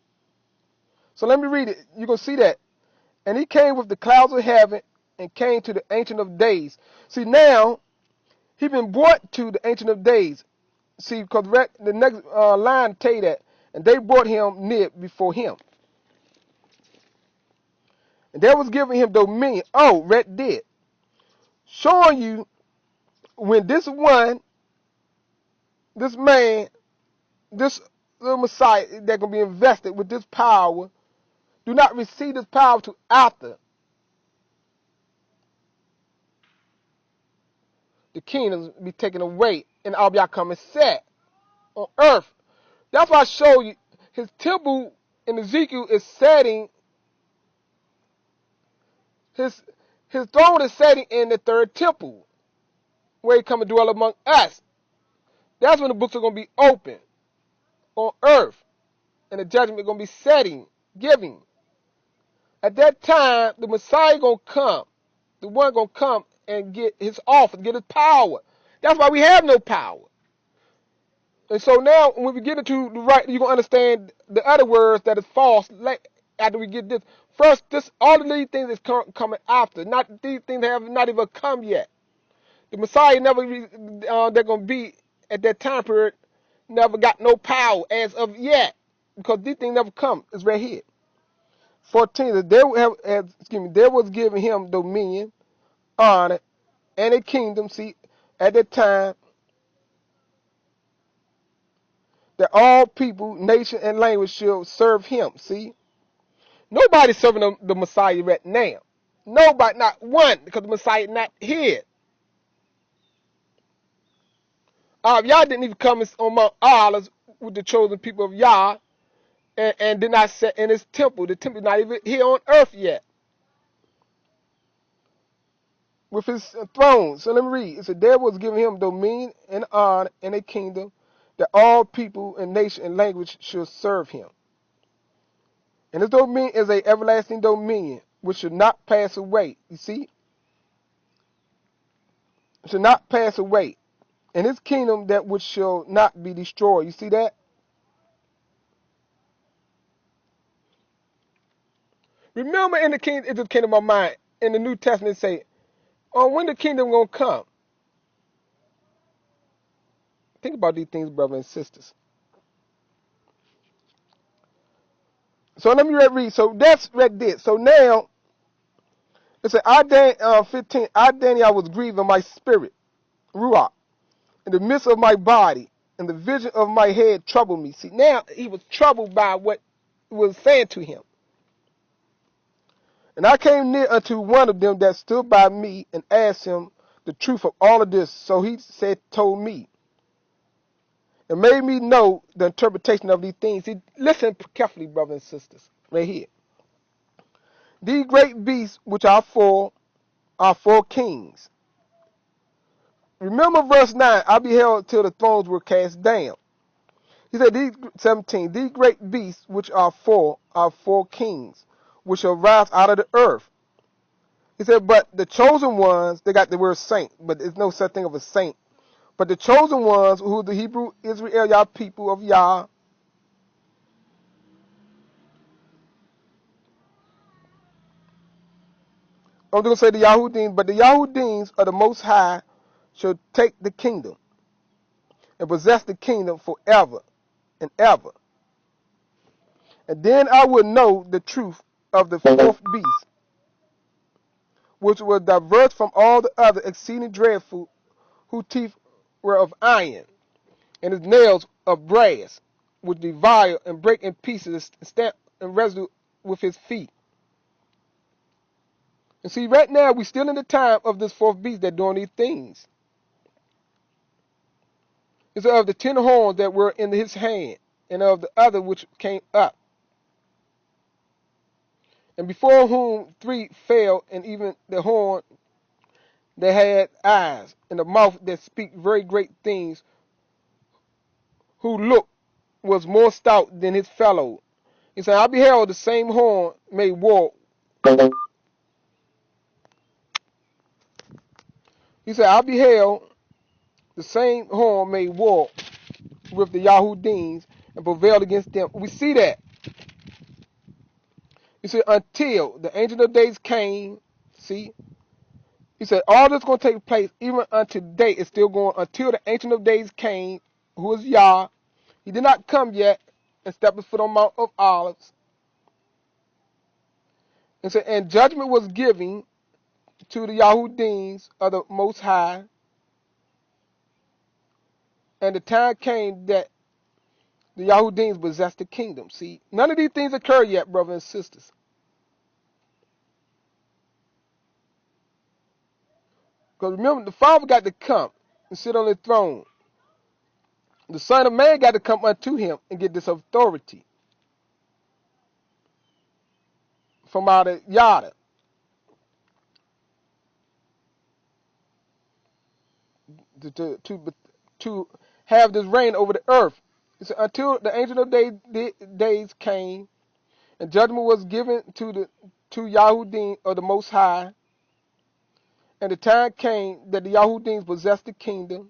Speaker 1: So let me read it. You're going to see that. And he came with the clouds of heaven and came to the Ancient of Days. See, now he been brought to the Ancient of Days. See, because the next line tell you that. And they brought him near before him. And they was giving him dominion. Oh, right there. Showing you when this man, this little Messiah that going to be invested with this power, do not receive this power to after the kingdoms be taken away and all y'all come and set on earth. That's why I show you his temple in Ezekiel is setting, his throne is setting in the third temple where he come and dwell among us. That's when the books are going to be open on earth and the judgment is going to be setting, giving. At that time, the Messiah going to come. The one going to come and get his office, get his power. That's why we have no power. And so now, when we get into the right, you're going to understand the other words that is false after we get this. First, all of these things is coming after. Not these things have not even come yet. The Messiah never, they're going to be at that time period, never got no power as of yet. Because these things never come. It's right here. 14, there was given him dominion, honor, and a kingdom. See, at that time, that all people, nation, and language should serve him. See? Nobody's serving the Messiah right now. Nobody, not one, because the Messiah not here. Yah didn't even come on Mount Olives with the chosen people of Yah and did not set in his temple. The temple is not even here on earth yet. With his throne. So let me read. It said, there was given him dominion and honor and a kingdom that all people and nation and language should serve him. And this dominion is an everlasting dominion which should not pass away. You see? It should not pass away. And his kingdom that which shall not be destroyed. You see that? Remember in the kingdom, it just came to my mind. In the New Testament say, when the kingdom gonna come? Think about these things, brothers and sisters. So let me read. So that's read this. So now it said, 15. I was grieved in my spirit, ruach, in the midst of my body, and the vision of my head troubled me. See, now he was troubled by what was saying to him. And I came near unto one of them that stood by me and asked him the truth of all of this. So he told me, and made me know the interpretation of these things. See, listen carefully, brothers and sisters, right here. These great beasts which are four kings. Remember verse 9, I beheld till the thrones were cast down. He said, 17, these great beasts which are four kings, which shall rise out of the earth. He said, but the chosen ones, they got the word saint, but there's no such thing of a saint. But the chosen ones, who the Hebrew Israel, Yah people of Yah, I'm going to say the Yahudim, but the Yahudims of the Most High shall take the kingdom and possess the kingdom forever and ever. And then I will know the truth of the fourth beast, which was diverse from all the other, exceeding dreadful, whose teeth were of iron, and his nails of brass, which devour and break in pieces, and stamp and residue with his feet. And see, right now we're still in the time of this fourth beast that doing these things. It's of the 10 horns that were in his hand, and of the other which came up, and before whom 3 fell, and even the horn that had eyes, and the mouth that speak very great things, who looked was more stout than his fellow. He said, I beheld the same horn made war. He said, I beheld the same horn made war with the Yahudims and prevailed against them. We see that. He said, until the Ancient of Days came, see? He said, all this going to take place even unto today. It's still going until the Ancient of Days came, who is Yah. He did not come yet and step his foot on Mount of Olives. And said, and judgment was given to the Yahudims of the Most High. And the time came that the Yahudims possessed the kingdom. See, none of these things occur yet, brothers and sisters. Because remember, the Father got to come and sit on the throne. The Son of Man got to come unto him and get this authority from out of Yada to have this reign over the earth. He said, until the Ancient of Days came and judgment was given to the Yahudim of the Most High, and the time came that the Yahudim possessed the kingdom.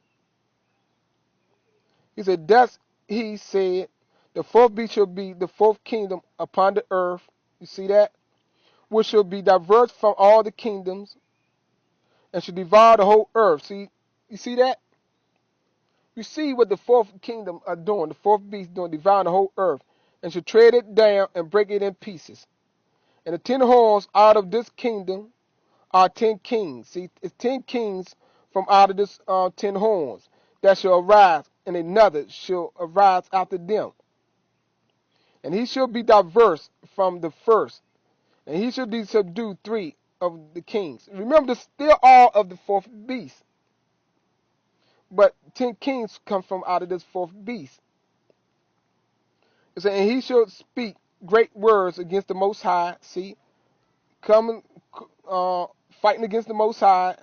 Speaker 1: He said, thus he said, the fourth beast shall be the fourth kingdom upon the earth. You see that? Which shall be diverse from all the kingdoms and shall devour the whole earth. See, you see that? You see what the fourth kingdom are doing, the fourth beast doing, devouring the whole earth, and shall tread it down and break it in pieces. And the 10 horns out of this kingdom are 10 kings. See, it's 10 kings from out of this 10 horns that shall arise, and another shall arise after them. And he shall be diverse from the first, and he shall subdue 3 of the kings. Remember, this still all of the fourth beast. But 10 kings come from out of this fourth beast. It said, and he shall speak great words against the Most High. See, coming, fighting against the Most High.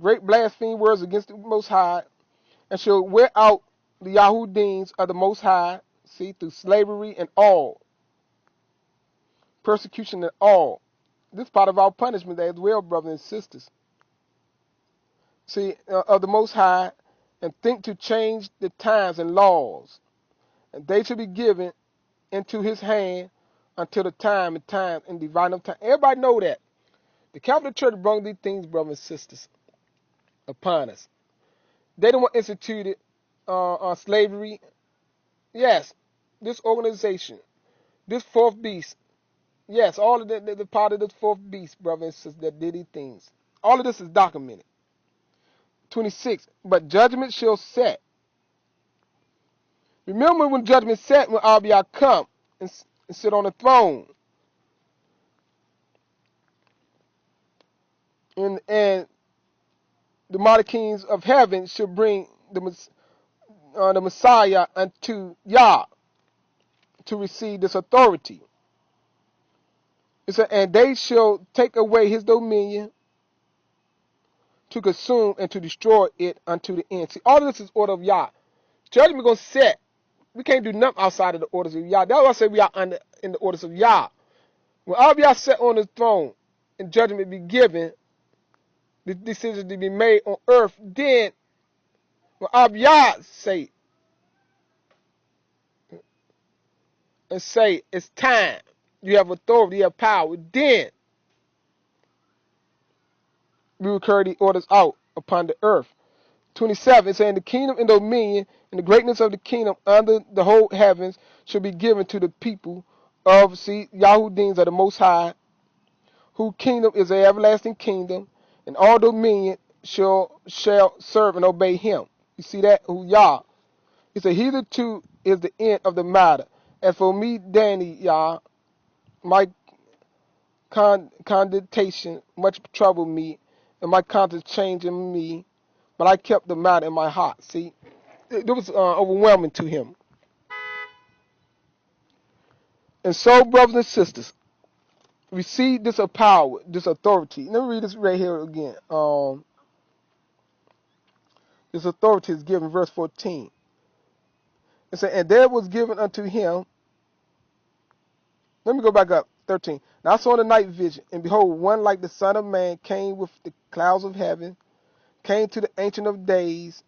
Speaker 1: Great blaspheme words against the Most High, and shall wear out the Yahudims of the Most High. See, through slavery and all, persecution and all. This is part of our punishment as well, brothers and sisters. See, of the Most High, and think to change the times and laws, and they shall be given into his hand until the time and divine of time. Everybody know that. The Catholic Church brought these things, brothers and sisters, upon us. They the one instituted slavery. Yes, this organization, this fourth beast. Yes, all of the part of this fourth beast, brothers and sisters, that did these things. All of this is documented. 26. But judgment shall set. Remember when judgment set, when Abiyah come and sit on the throne. And the mighty kings of heaven shall bring the Messiah unto Yah to receive this authority. It said, and they shall take away his dominion to consume and to destroy it unto the end. See, all of this is order of Yah. Judgment going to set. We can't do nothing outside of the orders of Yah. That's why I say we are in the orders of Yah. When Abiyah set on the throne and judgment be given, the decision to be made on earth, then when Abiyah say it's time, you have authority, you have power, then we will carry the orders out upon the earth. 27, saying the kingdom and dominion and the greatness of the kingdom under the whole heavens shall be given to the people of, see, Yahudims of the Most High, whose kingdom is an everlasting kingdom, and all dominion shall serve and obey him. You see that? Who Yah. He said, hitherto is the end of the matter. And for me, Danny, Yah, my condemnation much troubled me, and my conscience changed in me, but I kept the matter in my heart. See, it was overwhelming to him. And so, brothers and sisters, receive this power, this authority. Let me read this right here again. This authority is given, verse 14. It said, and there was given unto him, let me go back up, 13. Now I saw in the night vision, and behold, one like the Son of Man came with the clouds of heaven, came to the Ancient of Days,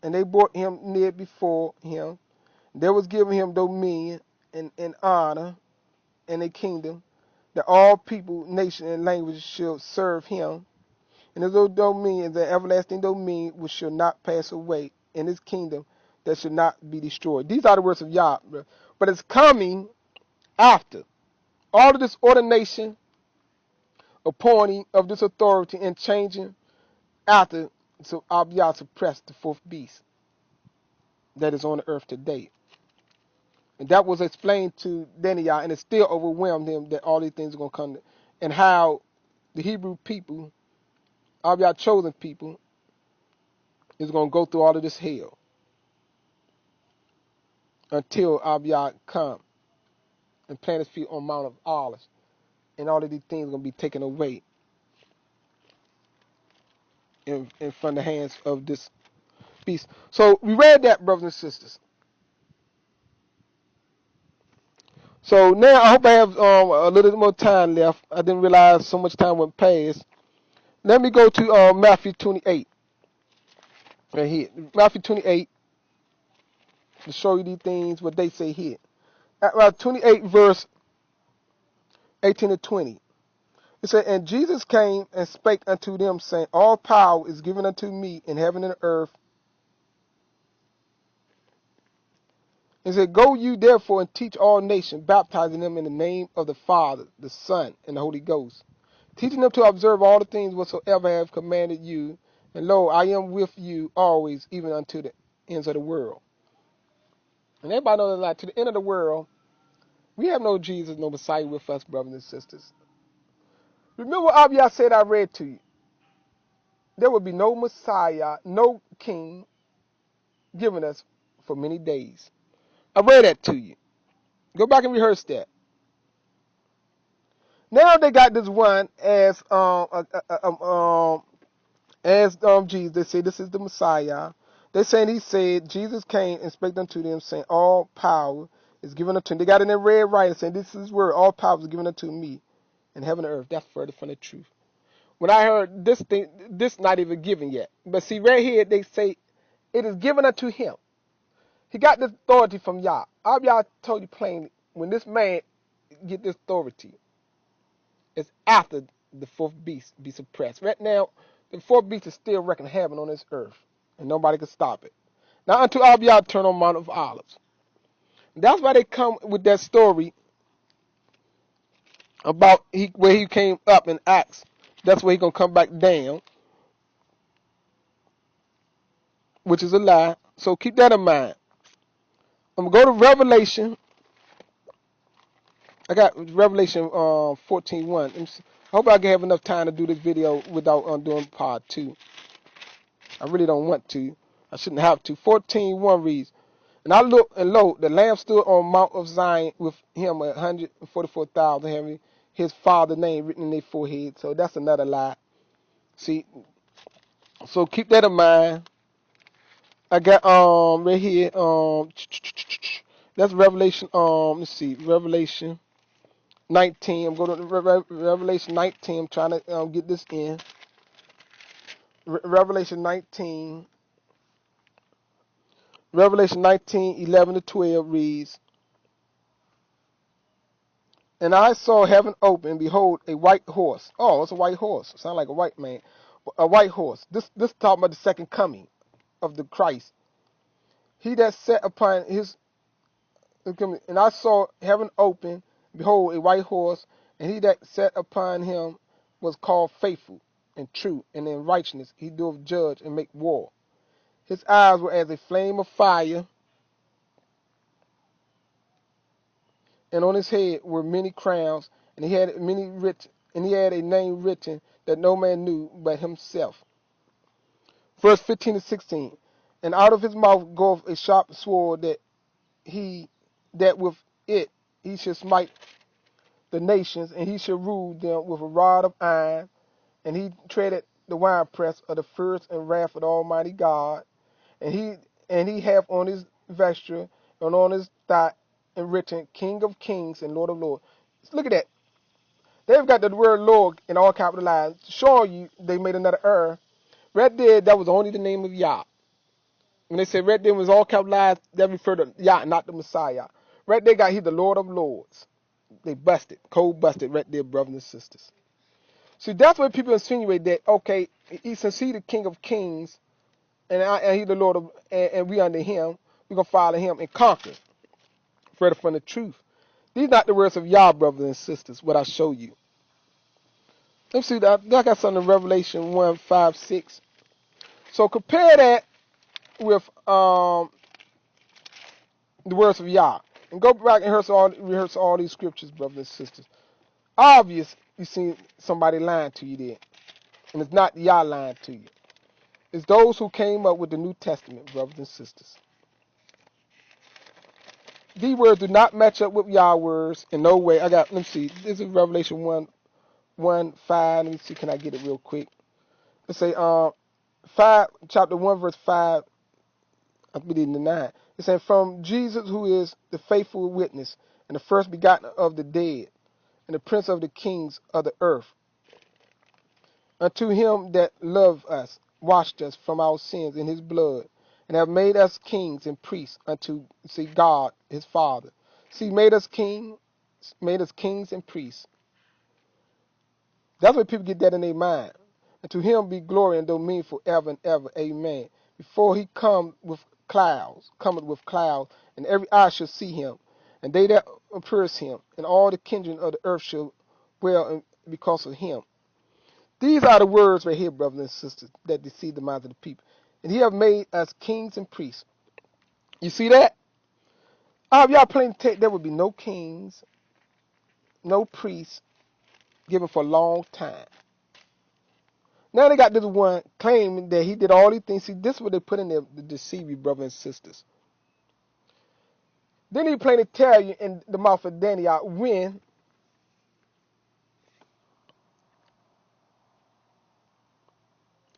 Speaker 1: and they brought him near before him. There was given him dominion and honor and a kingdom, that all people, nation, and language shall serve him. And his dominion, the everlasting dominion, which shall not pass away, in his kingdom that shall not be destroyed. These are the words of Yah. But it's coming after. All of this ordination, appointing of this authority, and changing after, so Abiyah suppressed the fourth beast that is on the earth today. And that was explained to Daniel, and it still overwhelmed him that all these things are going to come. And how the Hebrew people, Abiyah chosen people, is going to go through all of this hell until Abiyah come and plant his feet on Mount of Olives. And all of these things are going to be taken away in from the hands of this beast. So we read that, brothers and sisters. So now I hope I have a little more time left. I didn't realize so much time went past. Let me go to Matthew 28. Right here. Matthew 28 to show you these things, what they say here. At 28 verse 18 to 20. It said, and Jesus came and spake unto them, saying, all power is given unto me in heaven and earth. He said, go you therefore and teach all nations, baptizing them in the name of the Father, the Son, and the Holy Ghost, teaching them to observe all the things whatsoever I have commanded you. And lo, I am with you always, even unto the ends of the world. And everybody knows that to the end of the world, we have no Jesus, no Messiah with us, brothers and sisters. Remember what Abiyah said I read to you. There will be no Messiah, no King given us for many days. I read that to you. Go back and rehearse that. Now they got this one as Jesus. They say this is the Messiah. They saying he said Jesus came and spake unto them, saying all power is given unto him. They got in their red writing saying this is where all power is given unto me in heaven and earth. That's further from the truth. When I heard this thing, this not even given yet. But see right here they say it is given unto him. He got this authority from Yah. Abiyah told you plainly, when this man get this authority, it's after the fourth beast be suppressed. Right now, the fourth beast is still wreaking havoc on this earth. and nobody could stop it. Now unto Abiyah turn on Mount of Olives. That's why they come with that story about where he came up in Acts. That's where he gonna come back down, which is a lie. So keep that in mind. I'm gonna go to Revelation. I got Revelation 14:1. I hope I can have enough time to do this video without doing part 2. I really don't want to. I shouldn't have to. 14:1 reads, and I looked, and lo, the Lamb stood on Mount of Zion with him 144,000 having his father's name written in their forehead. So that's another lie. See, so keep that in mind. I got right here that's Revelation let's see, Revelation 19. I'm going to Revelation 19. I'm trying to get this in. Revelation 19. Revelation 19:11 to 12 reads, and I saw heaven open, and behold, a white horse. Oh, it's a white horse. Sound like a white man. A white horse. This talking about the second coming of the Christ. He that sat upon his, and I saw heaven open, behold, a white horse, and he that sat upon him was called faithful and true, and in righteousness he doeth judge and make war. His eyes were as a flame of fire, and on his head were many crowns, and he had a name written that no man knew but himself. Verse 15 to 16. And out of his mouth goeth a sharp sword, that with it he should smite the nations, and he shall rule them with a rod of iron, and he treaded the winepress of the fierce and wrath of the Almighty God, and he hath on his vesture and on his thigh and written, King of Kings and Lord of Lords. Look at that. They've got the word Lord in all capitalized. Show you they made another error. Right there, that was only the name of Yah. When they said right there was all capitalized, that referred to Yah, not the Messiah. Right there, he's the Lord of Lords. They busted, cold busted right there, brothers and sisters. See, that's what people insinuate that, okay, since he's the King of Kings, and he's the Lord of, and we under him, we're going to follow him and conquer further from the truth. These are not the words of Yah, brothers and sisters, what I show you. Let's see, I got something in Revelation 1:5-6. So compare that with the words of Yah. And go back and rehearse all these scriptures, brothers and sisters. Obvious you see somebody lying to you there. And it's not Yah lying to you. It's those who came up with the New Testament, brothers and sisters. These words do not match up with Yah words in no way. Let me see. This is Revelation 1:5. Let me see, can I get it real quick? Let's say chapter 1, verse 5. I believe in the 9. It says, from Jesus, who is the faithful witness, and the first begotten of the dead, and the prince of the kings of the earth, unto him that loved us, washed us from our sins in his blood, and have made us kings and priests unto God his Father. See, made us kings and priests. That's what people get that in their mind. And to him be glory and dominion forever and ever. Amen. Before he cometh with clouds, and every eye shall see him, and they that pierce him, and all the kindred of the earth shall wail because of him. These are the words right here, brothers and sisters, that deceive the minds of the people. And he have made us kings and priests. You see that? Y'all plain take there would be no kings, no priests given for a long time. Now they got this one claiming that he did all these things. See, this is what they put in there to deceive you, brothers and sisters. Then he plainly tell you in the mouth of Daniel when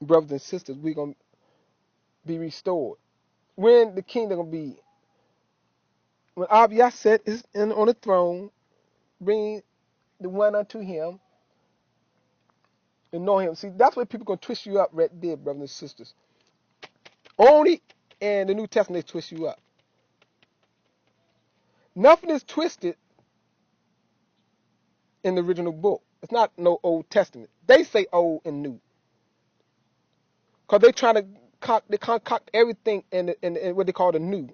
Speaker 1: brothers and sisters we're going to be restored. When the kingdom going to be. When Abiyah set is on the throne, bring the one unto him and know him. See, that's where people going to twist you up right there, brothers and sisters. Only in the New Testament they twist you up. Nothing is twisted in the original book. It's not no Old Testament. They say old and new. Because they trying to they concoct everything in what they call the new.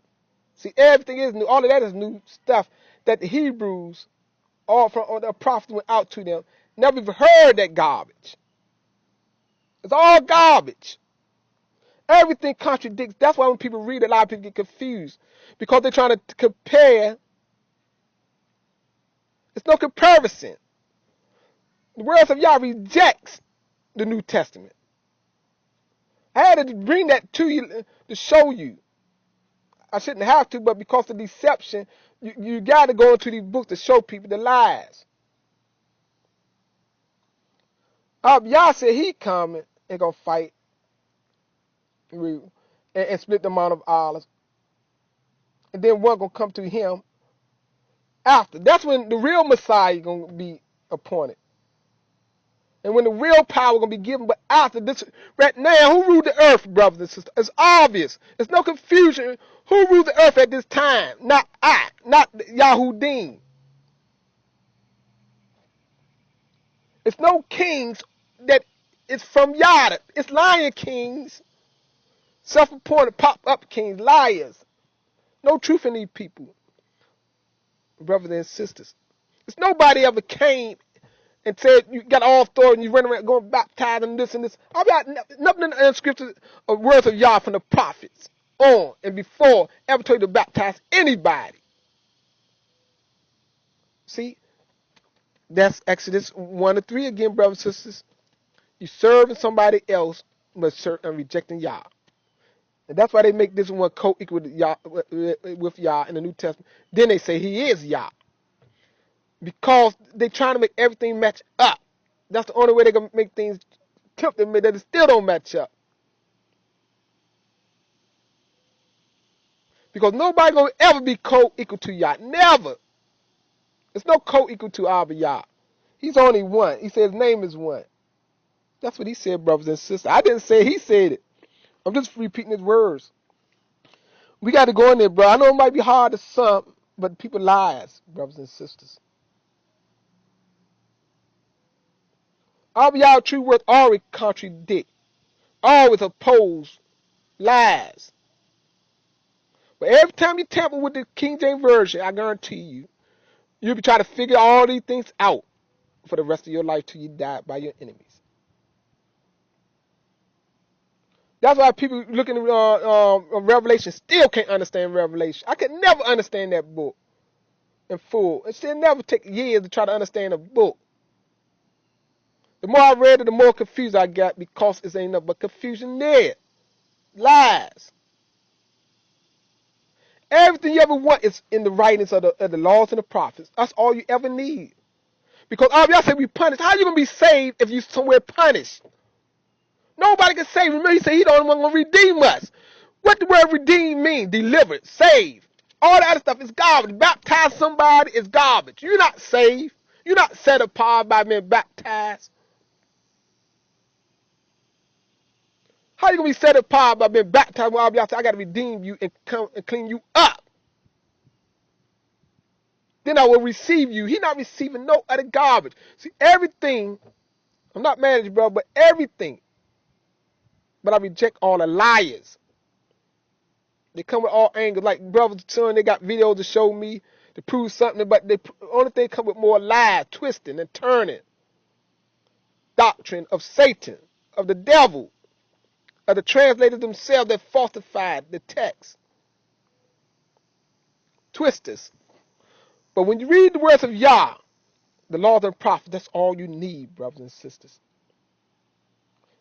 Speaker 1: See, everything is new. All of that is new stuff that the Hebrews, all from all the prophets went out to them. Never even heard that garbage. It's all garbage. Everything contradicts. That's why when people read it, a lot of people get confused because they're trying to compare. It's no comparison. The words of Yah rejects the New Testament. I had to bring that to you to show you. I shouldn't have to, but because of deception, you got to go into these books to show people the lies. Yah said he coming and gonna fight and split the Mount of Olives, and then one gonna come to him after. That's when the real Messiah gonna be appointed. And when the real power gonna be given, but after this, right now, who ruled the earth, brothers and sisters? It's obvious. There's no confusion. Who ruled the earth at this time? Not I, not Yahudim. It's no kings that is from Yada. It's lion kings, self-appointed pop-up kings, liars. No truth in these people, brothers and sisters. There's nobody ever came and said you got all authority and you run around going baptized and this and this. I've got nothing in the scriptures of words of Yah from the prophets on and before ever told you to baptize anybody. See, that's Exodus 1-3 again, brothers and sisters. You serving somebody else but rejecting Yah. And that's why they make this one co-equal with Yah in the New Testament. Then they say he is Yah. Because they're trying to make everything match up. That's the only way they can make things tempt them that it still don't match up. Because nobody gonna ever be co-equal to Yah. Never. There's no co-equal to Abba Yah. He's only one. He said his name is one. That's what he said, brothers and sisters. I didn't say it, he said it. I'm just repeating his words. We got to go in there, bro. I know it might be hard to some, but people lies, brothers and sisters. Abba Yah true words always contradict, always oppose lies. But every time you tamper with the King James Version, I guarantee you, you'll be trying to figure all these things out for the rest of your life till you die by your enemies. That's why people looking at Revelation still can't understand Revelation. I could never understand that book in full. It still never take years to try to understand a book. The more I read it, the more confused I got because it ain't nothing but confusion there. Lies. Everything you ever want is in the writings of the laws and the prophets. That's all you ever need. Because all y'all say we punished. How you going to be saved if you somewhere punished? Nobody can save. Remember, he said he the only one going to redeem us. What the word redeem mean? Delivered, saved. All that other stuff is garbage. Baptize somebody is garbage. You're not saved. You're not set apart by being baptized. How you going to be set apart by being baptized when y'all say I got to redeem you and come and clean you up? Then I will receive you. He not receiving no other garbage. See, everything, I'm not mad at you, bro, but everything. But I reject all the liars. They come with all angles. Like brothers, son, they got videos to show me to prove something, but the only thing come with more lies, twisting and turning. Doctrine of Satan, of the devil, of the translators themselves that falsified the text. Twisters. But when you read the words of Yah, the laws and prophets, that's all you need, brothers and sisters.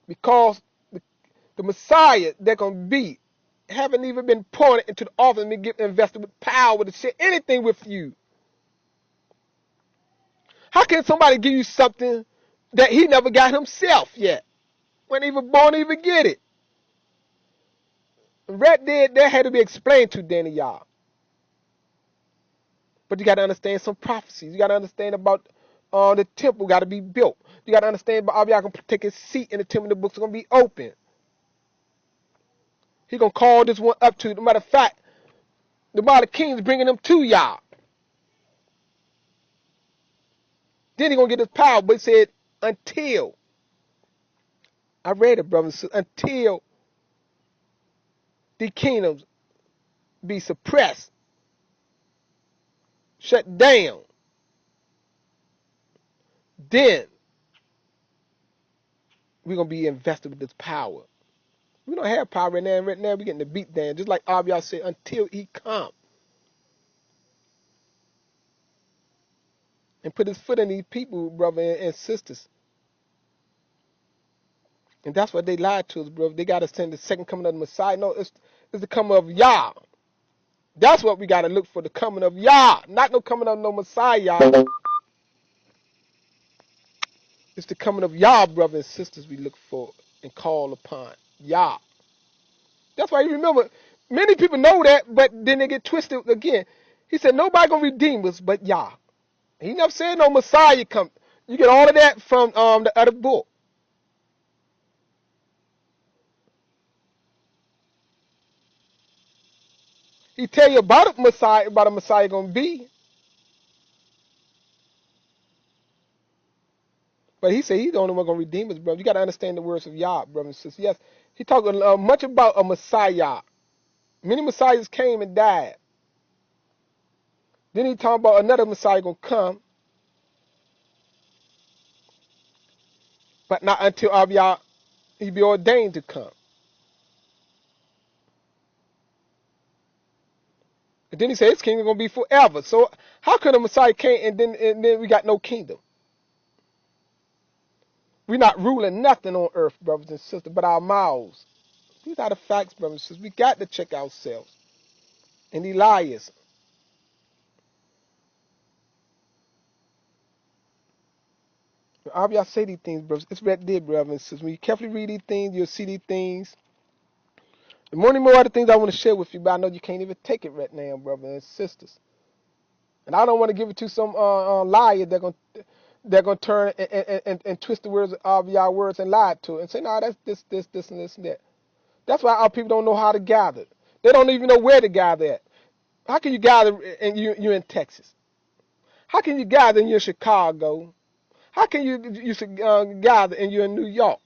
Speaker 1: Because the Messiah they're going to be haven't even been appointed into the office and been invested with power to share anything with you. How can somebody give you something that he never got himself yet? When even born to even get it. Right there, that had to be explained to Danny Yah. But you got to understand some prophecies. You got to understand about the temple got to be built. You got to understand about Abba going to take his seat in the temple. The books are going to be open. He going to call this one up to. As a matter of fact, the Mighty King's bringing them to Yah. Then he going to get his power. But he said, until. I read it, brothers. Until the kingdoms be suppressed, shut down, then we're going to be invested with this power. We don't have power right now. Right now, we're getting the beat down. Just like Abiyah said, until he come and put his foot in these people, brother and sisters. And that's what they lied to us, brother. They got to send the second coming of the Messiah. No, it's the coming of Yah. That's what we got to look for, the coming of Yah. Not no coming of no Messiah. It's the coming of Yah, brothers and sisters, we look for and call upon. Yah. That's why you remember, many people know that, but then they get twisted again. He said, nobody going to redeem us but Yah. He never said no Messiah come. You get all of that from the other book. He tell you about a Messiah going to be. But he said he's the only one going to redeem us, brother. You got to understand the words of Yah, brother and sisters. Yes, he talked much about a Messiah. Many Messiahs came and died. Then he talked about another Messiah going to come, but not until Abiyah he be ordained to come. And then he said his kingdom going to be forever. So how could a Messiah came and then we got no kingdom? We're not ruling nothing on earth, brothers and sisters, but our mouths. These are the facts, brothers and sisters. We got to check ourselves. And Elias. Abiyah say these things, brothers. It's right there, brothers and sisters. When you carefully read these things, you'll see these things. And more other things I want to share with you, but I know you can't even take it right now, brothers and sisters. And I don't want to give it to some liar they're gonna turn and twist the words of Yah words and lie to it and say, no, that's this, and this, and that. That's why our people don't know how to gather. They don't even know where to gather at. How can you gather and you're in Texas? How can you gather and you're in Chicago? How can you gather and you're in New York?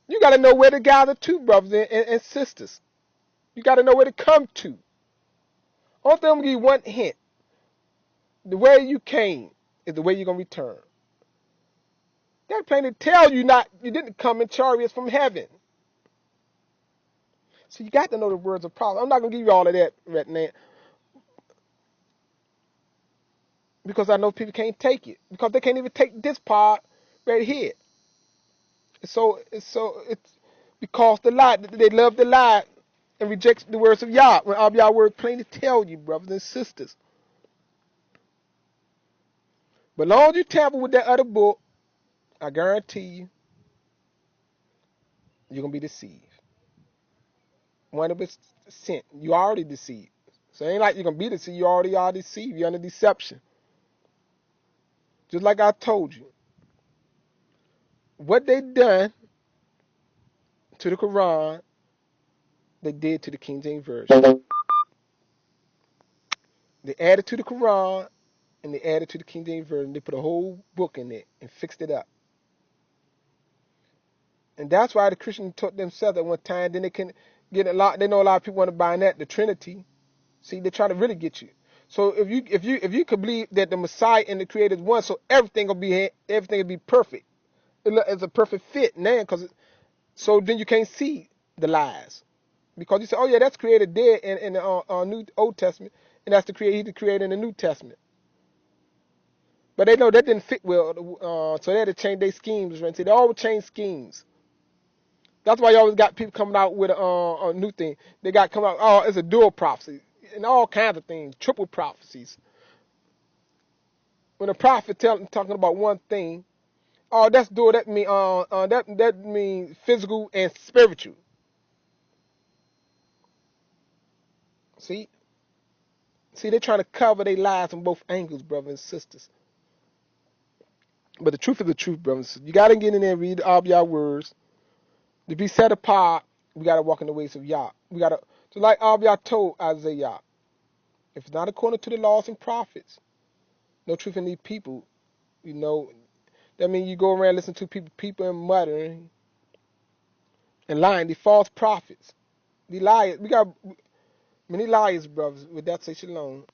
Speaker 1: You got to know where to gather to, brothers and sisters. You got to know where to come to. Only thing I'm gonna give you one hint. The way you came is the way you're gonna return. They're plain to tell you you didn't come in chariots from heaven. So you got to know the words of prophecy. I'm not gonna give you all of that right now because I know people can't take it because they can't even take this part right here. It's because they love the lie and reject the words of Yah. When all Yah words plainly tell you, brothers and sisters. But long as you tamper with that other book, I guarantee you're gonna be deceived. 100%. You already deceived. So it ain't like you're gonna be deceived. You already are deceived. You're under deception. Just like I told you, what they done to the Quran, they did to the King James Version. They added to the Quran and they added to the King James Version. They put a whole book in it and fixed it up. And that's why the Christians taught themselves at one time. Then they can get a lot. They know a lot of people want to buy that, the Trinity. See, they're trying to really get you. So if you could believe that the Messiah and the Creator is one, so everything will be perfect. It's a perfect fit now, so then you can't see the lies because you say, oh yeah, that's created there in the New Old Testament, and that's he's the creator in the New Testament. But they know that didn't fit well, so they had to change their schemes. Right? See, they always change schemes. That's why you always got people coming out with a new thing. They got come out, oh, it's a dual prophecy and all kinds of things, triple prophecies. When a prophet talking about one thing, oh, that's dual. That mean physical and spiritual. See, they're trying to cover their lies from both angles, brothers and sisters. But the truth is the truth, brothers and sisters. You got to get in there and read all Yah words. To be set apart, we got to walk in the ways of Yah. We got to, so like Yah told Isaiah, if it's not according to the laws and prophets, no truth in these people, that means you go around listening to people and muttering and lying, the false prophets, the liars. We got many liars, brothers. With that, say shalom.